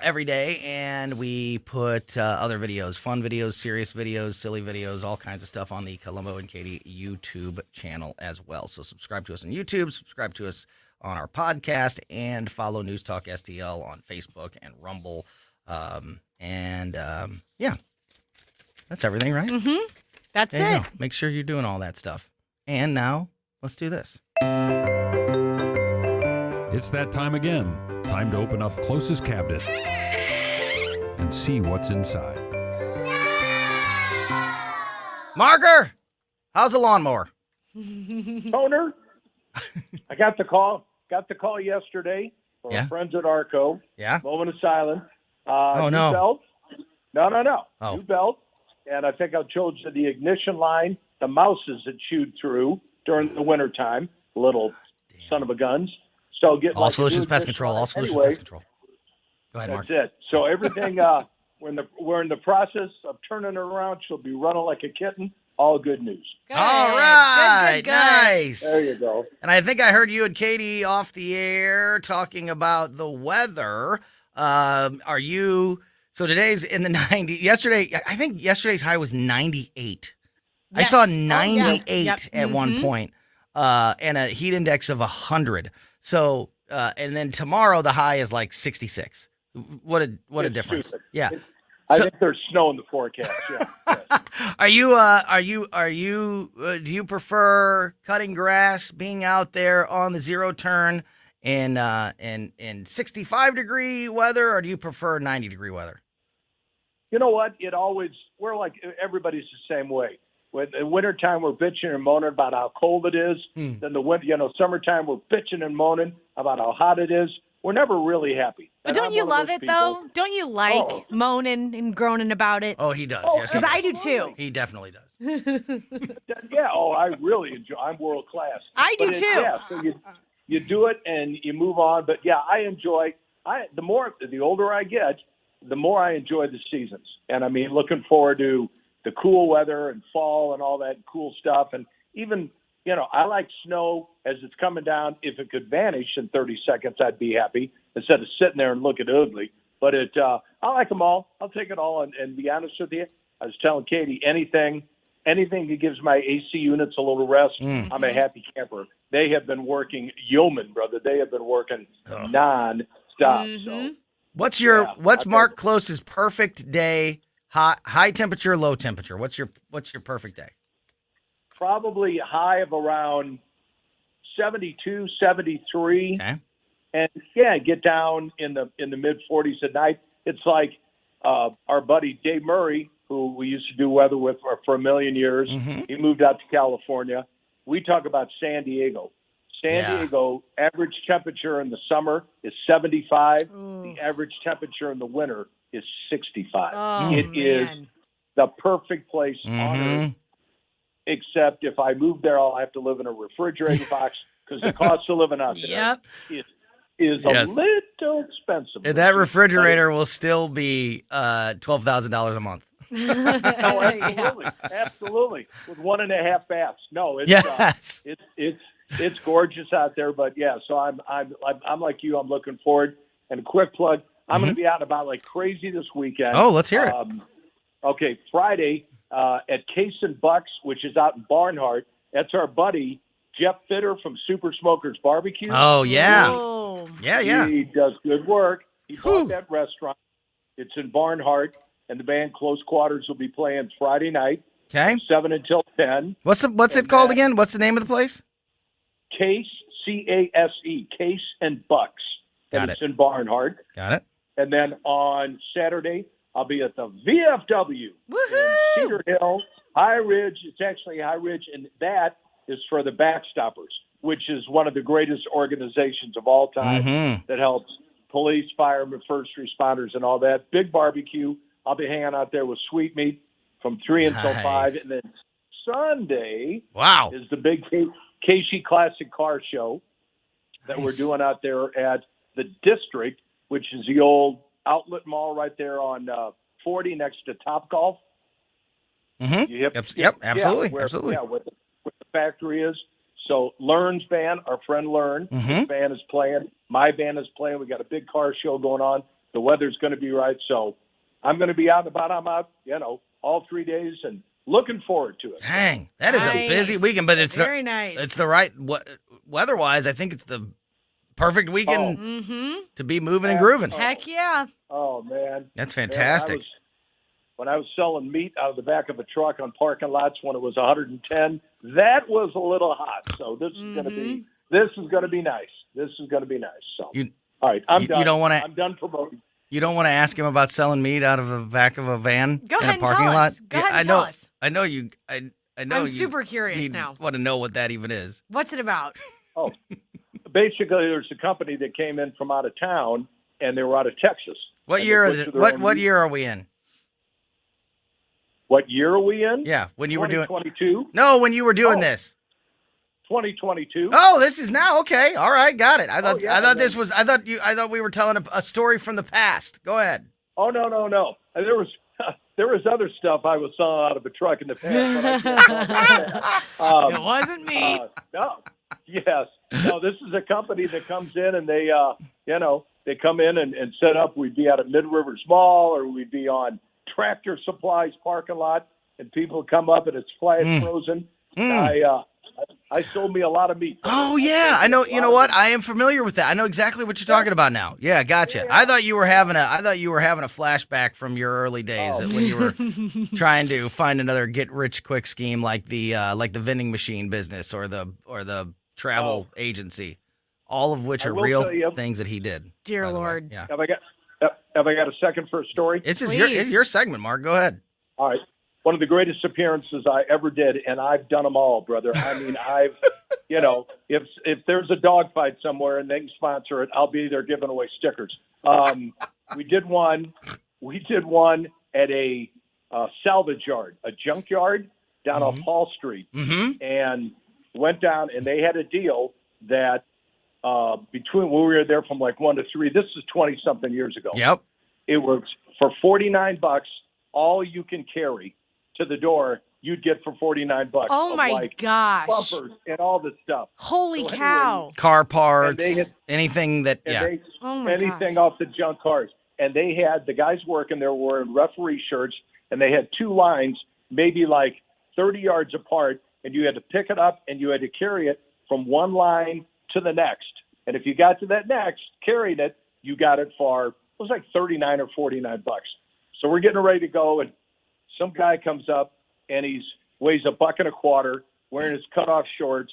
D: every day, and we put other videos, fun videos, serious videos, silly videos, all kinds of stuff on the Colombo and Katie YouTube channel as well. So subscribe to us on YouTube, subscribe to us on our podcast, and follow News Talk STL on Facebook and Rumble. Yeah, that's everything, right?
G: Mm-hmm. That's
D: There you
G: it.
D: go. Make sure you're doing all that stuff. And now, let's do this.
X: It's that time again. Time to open up closest cabinet and see what's inside.
D: Marker, how's the lawnmower?
Y: Owner, I got the call yesterday from
D: Yeah?
Y: friends at Arco.
D: Yeah?
Y: Moment of silence.
D: Oh,
Y: new
D: no.
Y: belt. No.
D: Oh.
Y: New belt. And I think I chose the ignition line. The mouses had chewed through during the wintertime. Little son of a guns. So get
D: All
Y: like a
D: Solutions
Y: new
D: Pest
Y: ignition
D: Control.
Y: line.
D: All Solutions
Y: Anyway,
D: Pest Control. Go ahead, Mark.
Y: that's it. So everything We're in the process of turning her around. She'll be running like a kitten. All good news.
D: All right,
G: Good.
D: nice.
Y: There you go.
D: And I think I heard you and Katie off the air talking about the weather. Are you? So today's in the 90s. Yesterday, I think yesterday's high was 98. I
G: Yes.
D: saw
G: Oh,
D: 98
G: Yep.
D: at one point, and a heat index of 100. So, and then tomorrow the high is like 66. What a difference!
Y: Stupid.
D: Yeah.
Y: I think there's snow in the forecast. Yeah.
D: Do you prefer cutting grass, being out there on the zero turn in 65 degree weather, or do you prefer 90-degree weather?
Y: You know what? We're like everybody's the same way. When in wintertime, we're bitching and moaning about how cold it is. Then summertime, we're bitching and moaning about how hot it is. We're never really happy.
G: But don't you love it, though? Don't you like moaning and groaning about it?
D: Oh, he does. Yes,
G: Because I do, too.
D: He definitely does.
Y: Yeah. Oh, I really enjoy. I'm world class.
G: I do, too.
Y: Yeah. So you do it and you move on. But yeah, I enjoy. The older I get, the more I enjoy the seasons. And I mean, looking forward to the cool weather and fall and all that cool stuff. And even, I like snow as it's coming down. If it could vanish in 30 seconds, I'd be happy instead of sitting there and looking ugly. But I like them all. I'll take it all. And be honest with you, I was telling Katie, anything that gives my AC units a little rest, I'm a happy camper. They have been working yeoman, brother. They have been working non-stop. So
D: what's Mark Close's perfect day? High temperature, low temperature. What's your perfect day?
Y: Probably a high of around 72, 73.
D: Okay.
Y: And get down in the mid 40s at night. It's like our buddy Dave Murray, who we used to do weather with for a million years. He moved out to California. We talk about San Diego. San Diego, average temperature in the summer is 75. The average temperature in the winter is 65.
G: Oh,
Y: It is the perfect place on earth. Except if I move there, I'll have to live in a refrigerated box because the cost of living out there is a little expensive.
D: And that refrigerator will still be $12,000 a month.
Y: Oh, absolutely, with 1.5 baths. No, it's it's gorgeous out there. But so I'm like you. I'm looking forward. And a quick plug: I'm going to be out and about like crazy this weekend.
D: Oh, let's hear it.
Y: Okay, Friday at Case and Bucks, which is out in Barnhart. That's our buddy Jeff Fitter from Super Smokers Barbecue.
D: Oh yeah,
Y: He does good work. He bought that restaurant. It's in Barnhart, and the band Close Quarters will be playing Friday night.
D: Okay,
Y: 7 until 10.
D: What's it called again? What's the name of the place?
Y: Case, C-A-S-E, Case and Bucks.
D: Got
Y: It's in Barnhart.
D: Got it.
Y: And then on Saturday, I'll be at the VFW in Cedar Hill, High Ridge. It's actually High Ridge, and that is for the Backstoppers, which is one of the greatest organizations of all time that helps police, firemen, first responders, and all that. Big barbecue. I'll be hanging out there with Sweetmeat from 3 until 5. And then Sunday is the big Casey Classic Car Show that we're doing out there at the District, which is the old outlet mall right there on 40 next to Topgolf.
D: Yep, absolutely. Absolutely.
Y: Yeah, where the factory is. So Learn's band, our friend Learn, his band is playing. My band is playing. We got a big car show going on. The weather's going to be right. So I'm going to be out and about. I'm out, all 3 days and looking forward to it.
D: Dang, that is a busy weekend, but it's
G: very nice.
D: It's the right weather-wise. I think it's the perfect weekend to be moving and grooving.
G: Heck yeah.
Y: Oh, man.
D: That's fantastic.
Y: When I was selling meat out of the back of a truck on parking lots when it was 110, that was a little hot. So this is going to be nice. This is going to be nice. So all right, I'm done. I'm done promoting.
D: You don't want to ask him about selling meat out of the back of a van
G: Go
D: in
G: ahead
D: a parking
G: and tell
D: lot?
G: us. Go ahead and tell us.
D: I know you. I know
G: I'm
D: you
G: super curious now.
D: Want to know what that even is?
G: What's it about?
Y: Oh, basically, there's a company that came in from out of town, and they were out of Texas.
D: What year is it? What year are we in?
Y: What year are we in?
D: Yeah, when you were doing
Y: 2022.
D: No, when you were doing this.
Y: 2022.
D: Oh, this is now okay. All right, got it. I thought we were telling a story from the past. Go ahead.
Y: Oh, no. And there was other stuff I was selling out of a truck in the past. But I can't talk about that.
G: It wasn't me.
Y: No. Yes. No, this is a company that comes in and they, they come in and set up. We'd be at a Mid-Rivers Mall or we'd be on Tractor Supply's parking lot and people come up and it's flash frozen. I sold me a lot of meat.
D: Oh, yeah. I know. You know what? I am familiar with that. I know exactly what you're talking about now. Yeah, gotcha. Yeah. I thought you were having a flashback from your early days when you were trying to find another get rich quick scheme like the vending machine business or the travel agency, all of which are real things that he did.
G: Dear Lord.
D: Yeah.
Y: Have I got a second for a story?
D: It's your segment, Mark. Go ahead.
Y: All right. One of the greatest appearances I ever did, and I've done them all, brother. I mean, if there's a dogfight somewhere and they can sponsor it, I'll be there giving away stickers. We did one at a salvage yard, a junkyard down off Hall Street, and went down, and they had a deal that between when we were there from like 1 to 3. This is 20-something years ago.
D: Yep.
Y: It was for $49, all you can carry to the door, you'd get for $49.
G: Oh my gosh!
Y: Bumpers and all this stuff.
G: Holy cow!
D: Car parts, anything that
Y: anything off the junk cars. And they had the guys working there wearing referee shirts, and they had two lines, maybe like 30 yards apart, and you had to pick it up and you had to carry it from one line to the next. And if you got to that next, carried it, you got it for like $39 or $49. So we're getting ready to go, and some guy comes up and weighs $1.25, wearing his cutoff shorts,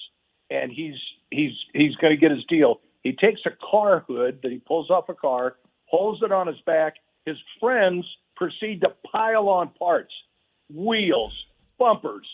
Y: and he's going to get his deal. He takes a car hood that he pulls off a car, holds it on his back. His friends proceed to pile on parts, wheels, bumpers,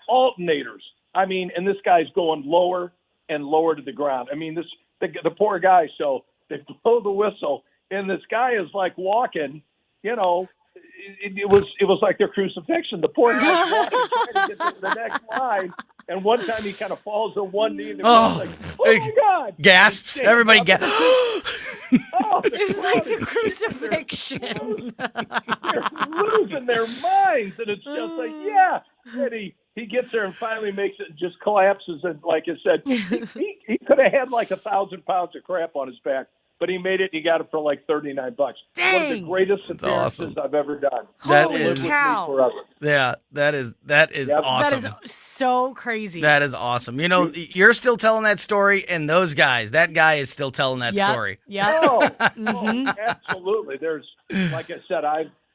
Y: alternators. I mean, and this guy's going lower and lower to the ground. I mean, the poor guy. So they blow the whistle, and this guy is like walking. It was like their crucifixion. The poor guy's walking, trying to get to the next line, and one time he kind of falls on one knee. And like, oh my God!
D: Gasps! Everybody gasps.
G: It was like the crucifixion.
Y: They're losing their minds, and it's just like, yeah. And he gets there and finally makes it and just collapses. And like I said, he could have had like 1,000 pounds of crap on his back. But he made it. He got it for like $39.
G: Dang.
Y: One of the greatest appearances I've ever done.
G: Holy cow!
D: Yeah, that is awesome.
G: That is so crazy.
D: That is awesome. You're still telling that story, and that guy is still telling that story.
G: Yeah.
Y: Oh, absolutely. There's, like I said,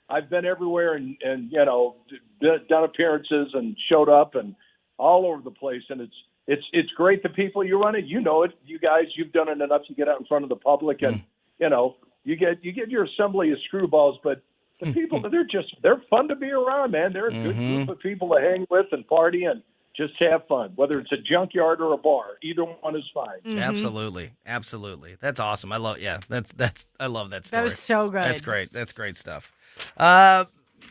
Y: I've been everywhere and done appearances and showed up and all over the place, and it's great the people you run it. You know it. You guys, you've done it enough to get out in front of the public, and you get your assembly of screwballs. But the people, they're fun to be around, man. They're a good group of people to hang with and party and just have fun. Whether it's a junkyard or a bar, either one is fine.
D: Mm-hmm. Absolutely. That's awesome. I love I love that story.
G: That was so good.
D: That's great. That's great stuff.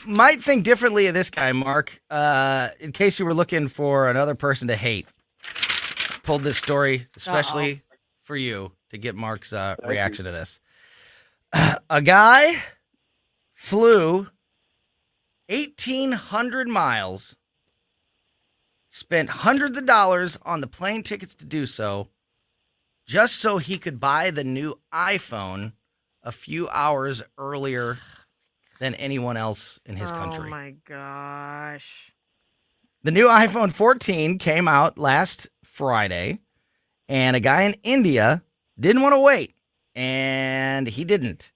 D: Might think differently of this guy, Mark. In case you were looking for another person to hate. Pulled this story especially for you to get Mark's reaction to this. A guy flew 1,800 miles, spent hundreds of dollars on the plane tickets to do so, just so he could buy the new iPhone a few hours earlier than anyone else in his country.
G: Oh my gosh.
D: The new iPhone 14 came out last Friday, and a guy in India didn't want to wait, and he didn't.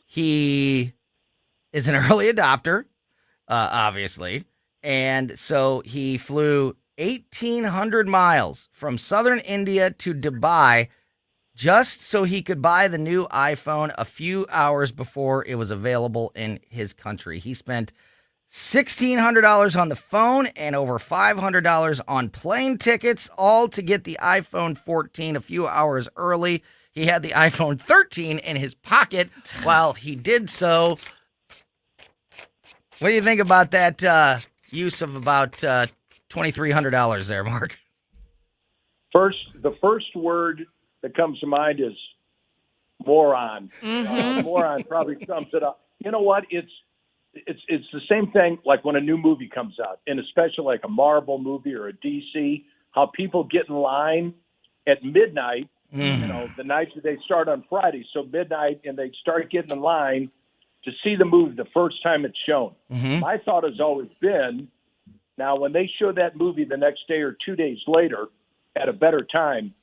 D: He is an early adopter, obviously, and so he flew 1,800 miles from southern India to Dubai just so he could buy the new iPhone a few hours before it was available in his country. He spent $1,600 on the phone and over $500 on plane tickets, all to get the iPhone 14 a few hours early. He had the iPhone 13 in his pocket while he did so. What do you think about that use of about $2,300 there, Mark?
Y: The first word that comes to mind is moron.
G: Mm-hmm.
Y: Moron probably sums it up. You know what? It's the same thing like when a new movie comes out, and especially like a Marvel movie or a DC, how people get in line at midnight, you know, the nights that they start on Friday, so midnight, and they start getting in line to see the movie the first time it's shown. My thought has always been, now when they show that movie the next day or 2 days later at a better time,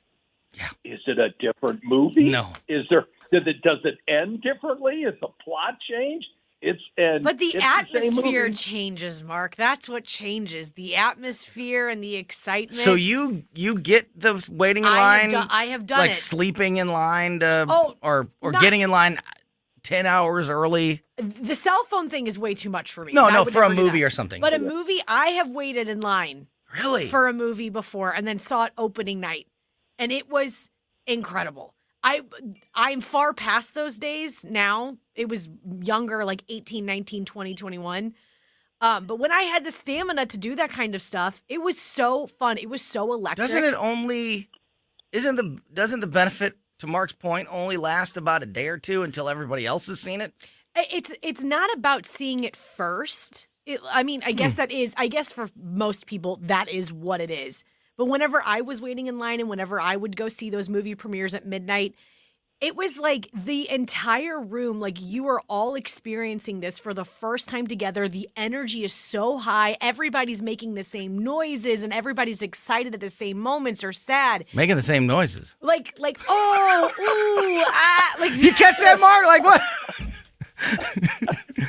Y: is it a different movie?
D: No.
Y: Does it end differently? Is the plot change?
G: But the
Y: it's
G: atmosphere
Y: movie.
G: changes, Mark. That's what changes. The atmosphere and the excitement.
D: So you get the waiting in
G: I
D: line?
G: have done
D: like
G: it.
D: sleeping in line to, or
G: not-
D: getting in line 10 hours early?
G: The cell phone thing is way too much for me.
D: No,
G: I
D: no,
G: would
D: for a
G: never do
D: movie
G: that.
D: or something.
G: But a movie, I have waited in line.
D: Really?
G: For a movie before and then saw it opening night. And it was incredible. I'm far past those days now. It was younger, like 18, 19, 20, 21. But when I had the stamina to do that kind of stuff, it was so fun. It was so electric.
D: Doesn't the benefit, to Mark's point, only last about a day or two until everybody else has seen it?
G: It's not about seeing it first. I guess for most people, that is what it is. But whenever I was waiting in line and whenever I would go see those movie premieres at midnight, it was like the entire room, like you are all experiencing this for the first time together. The energy is so high. Everybody's making the same noises and everybody's excited at the same moments or sad.
D: Making the same noises.
G: Like, oh, ooh, ah. Like,
D: you catch that, Mark? Like what?
G: You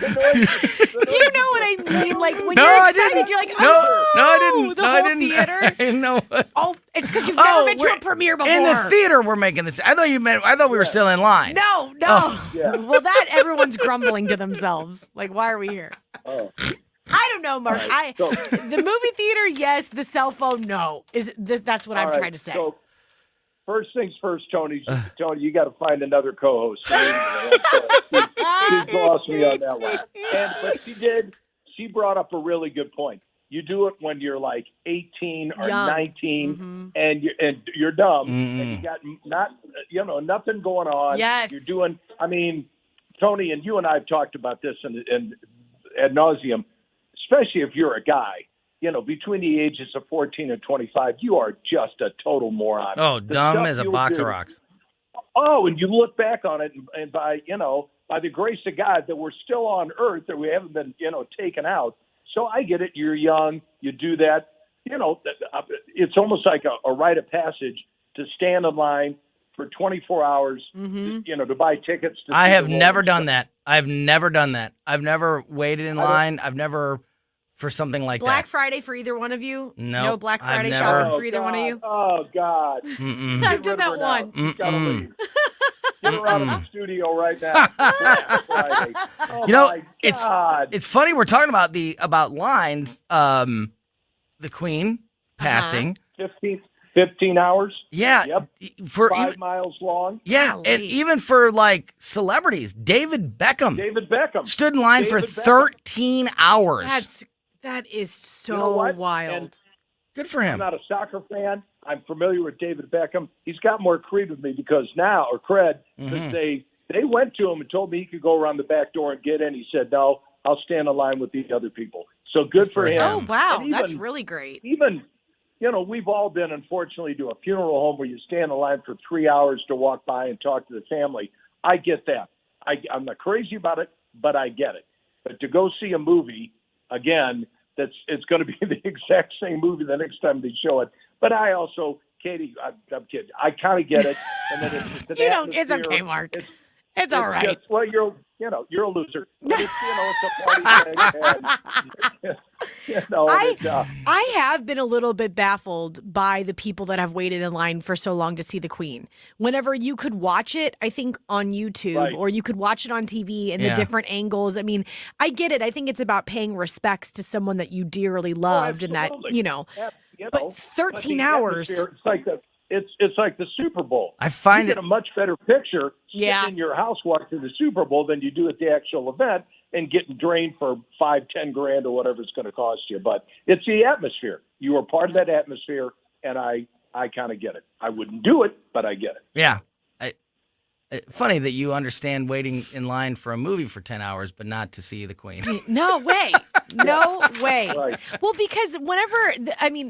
G: know what I mean? Like when you're excited, you're like, oh,
D: no, I didn't.
G: The
D: No,
G: whole
D: I didn't.
G: theater.
D: I didn't know.
G: Oh, it's because you've never been to a premiere before.
D: In the theater, we're making this. I thought we were still in line.
G: No.
D: Oh.
G: Well, that everyone's grumbling to themselves. Like, why are we here?
Y: Oh.
G: I don't know, Mark. The movie theater, yes. The cell phone, no. That's what I'm trying to say.
Y: So, first things first, Tony. Tony, you got to find another co-host. She lost me on that one. But she brought up a really good point. You do it when you're like 18 or
G: Young.
Y: 19, and you're dumb, and you got nothing going on.
G: Yes.
Y: You're doing. I mean, Tony, and you and I have talked about this and ad nauseum, especially if you're a guy. You know, between the ages of 14 and 25, you are just a total moron.
D: Oh,
Y: The
D: dumb
Y: stuff
D: as a
Y: you'll
D: box
Y: do-
D: of rocks.
Y: Oh, and you look back on it, and by the grace of God that we're still on earth, that we haven't been, taken out. So I get it. You're young. You do that. It's almost like a rite of passage to stand in line for 24 hours, to buy tickets.
D: I have never done that. I've never done that. I've never waited in line. I've never for something like
G: Black
D: that.
G: Friday for either one of you?
D: No,
G: No Black Friday
D: I've
G: shopping
D: never-
G: for either one of you?
Y: Oh, God.
G: I've done that once.
Y: Get her out of the studio right now. Black Friday. Oh, my God.
D: it's funny we're talking about lines. The Queen passing.
Y: 15 hours.
D: Yeah.
Y: Yep.
D: For
Y: 5 miles long.
D: Yeah, and even for like celebrities, David Beckham stood in line for 13 hours.
G: That is so
Y: You know what?
G: wild.
Y: And
D: good for him.
Y: I'm not a soccer fan. I'm familiar with David Beckham. He's got more cred with me because because they went to him and told me he could go around the back door and get in. He said, no, I'll stand in line with the other people. So good for him.
G: Oh, wow.
Y: And
G: That's really great.
Y: Even, we've all been, unfortunately, to a funeral home where you stand in line for 3 hours to walk by and talk to the family. I get that. I'm not crazy about it, but I get it. But to go see a movie, again, it's going to be the exact same movie the next time they show it. But I also, Katie, I'm kidding. I kind of get it. And then it's
G: It's okay, Mark. It's all right.
Y: Well, you're a loser. But it's a party thing.
G: I have been a little bit baffled by the people that have waited in line for so long to see the Queen. Whenever you could watch it, I think on YouTube or you could watch it on TV and the different angles. I mean, I get it. I think it's about paying respects to someone that you dearly loved and that, but 13 hours.
Y: It's like the Super Bowl.
D: I find
Y: you get a much better picture sitting in your house watching the Super Bowl than you do at the actual event and getting drained for $5-10 grand or whatever it's going to cost you. But it's the atmosphere. You are part of that atmosphere, and I kind of get it. I wouldn't do it, but I get it.
D: Yeah. Funny that you understand waiting in line for a movie for 10 hours, but not to see the Queen.
G: No way. No way.
Y: Right.
G: Well, because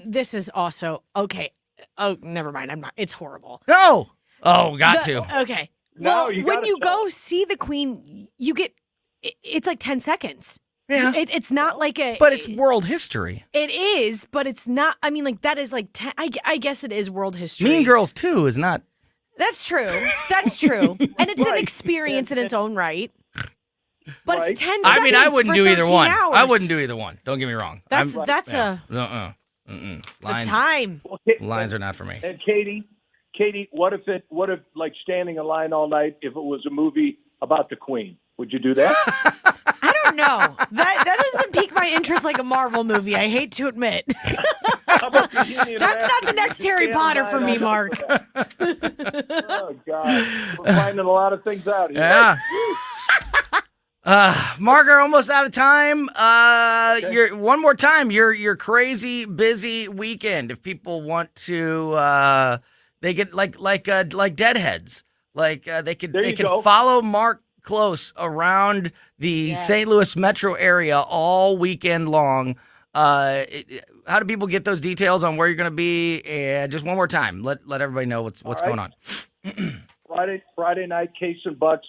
G: this is also, okay. Oh, never mind. I'm not. It's horrible.
D: No. Oh, got to.
G: Okay.
Y: No,
G: Well,
Y: you
G: when
Y: gotta
G: you
Y: tell.
G: go see the Queen, you get, it's like 10 seconds.
D: Yeah.
G: It's not like a.
D: But it's world history.
G: It is, but it's not. I mean, like, that is like, I guess it is world history.
D: Mean Girls 2 is not.
G: That's true. That's true. And it's an
Y: Right.
G: experience in its own right. But
Y: Right.
G: it's 10 seconds.
D: I mean, I wouldn't
G: for
D: do either
G: 13
D: one.
G: hours.
D: I wouldn't do either one. Don't get me wrong.
G: That's
D: Yeah.
G: the
D: Lines.
G: time.
D: Lines are not for me.
Y: And Katie, what if like standing in line all night if it was a movie about the Queen? Would you do that?
G: I don't know. That doesn't pique my interest like a Marvel movie. I hate to admit.
Y: How about the Union
G: That's not the
Y: Rapids?
G: next
Y: Would you
G: Harry
Y: stand in
G: Potter
Y: line
G: for
Y: all
G: me,
Y: night
G: Mark.
Y: for that? Oh God, we're finding a lot of things out here.
D: Yeah. Mark, we're almost out of time. One more time. Your crazy busy weekend. If people want to, they get like deadheads. Like they could follow Mark Close around the St. Louis metro area all weekend long. How do people get those details on where you're going to be? And just one more time, let everybody know what's going on.
Y: Friday night, Case and Butts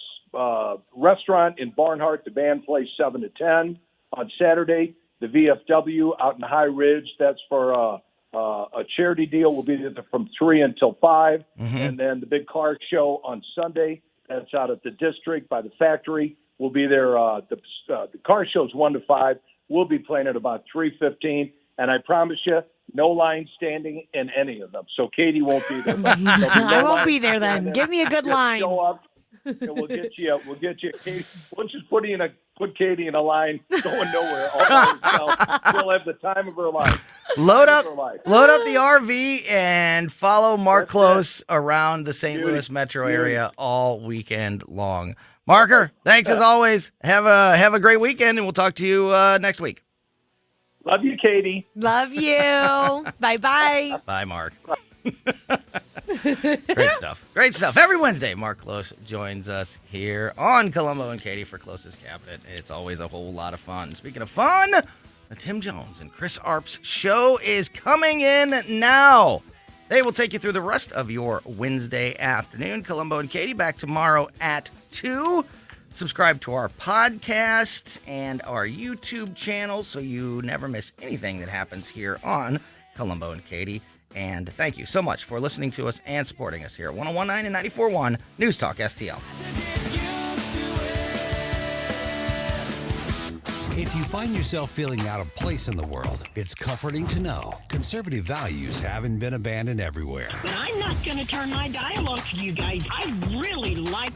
Y: restaurant in Barnhart. The band plays 7 to 10. On Saturday, the VFW out in High Ridge. That's for a charity deal. We'll be there from 3 until 5.
D: Mm-hmm.
Y: And then the big car show on Sunday. That's out at the district by the factory. We'll be there. The car show's 1 to 5. We'll be playing at about 3:15. And I promise you, no line standing in any of them. So Katie won't be there.
G: I won't be there then. Give me a good line.
Y: Show up. And we'll get you. Katie. We'll just put Katie in a line going nowhere all by herself. She'll have the time of her life.
D: Load up the RV and follow Mark Close around the St. Louis metro area all weekend long. Marker, thanks as always. Have a great weekend, and we'll talk to you next week.
Y: Love you, Katie.
G: Love you. Bye-bye.
D: Bye, Mark. Great stuff. Great stuff. Every Wednesday, Mark Close joins us here on Colombo and Katie for Close's Cabinet. It's always a whole lot of fun. Speaking of fun, the Tim Jones and Chris Arp's show is coming in now. They will take you through the rest of your Wednesday afternoon. Colombo and Katie back tomorrow at 2. Subscribe to our podcast and our YouTube channel so you never miss anything that happens here on Colombo and Katie. And thank you so much for listening to us and supporting us here at 101.9 and 94.1 News Talk STL.
E: If you find yourself feeling out of place in the world, it's comforting to know conservative values haven't been abandoned everywhere.
A: But I'm not going to turn my dialogue to you guys. I really like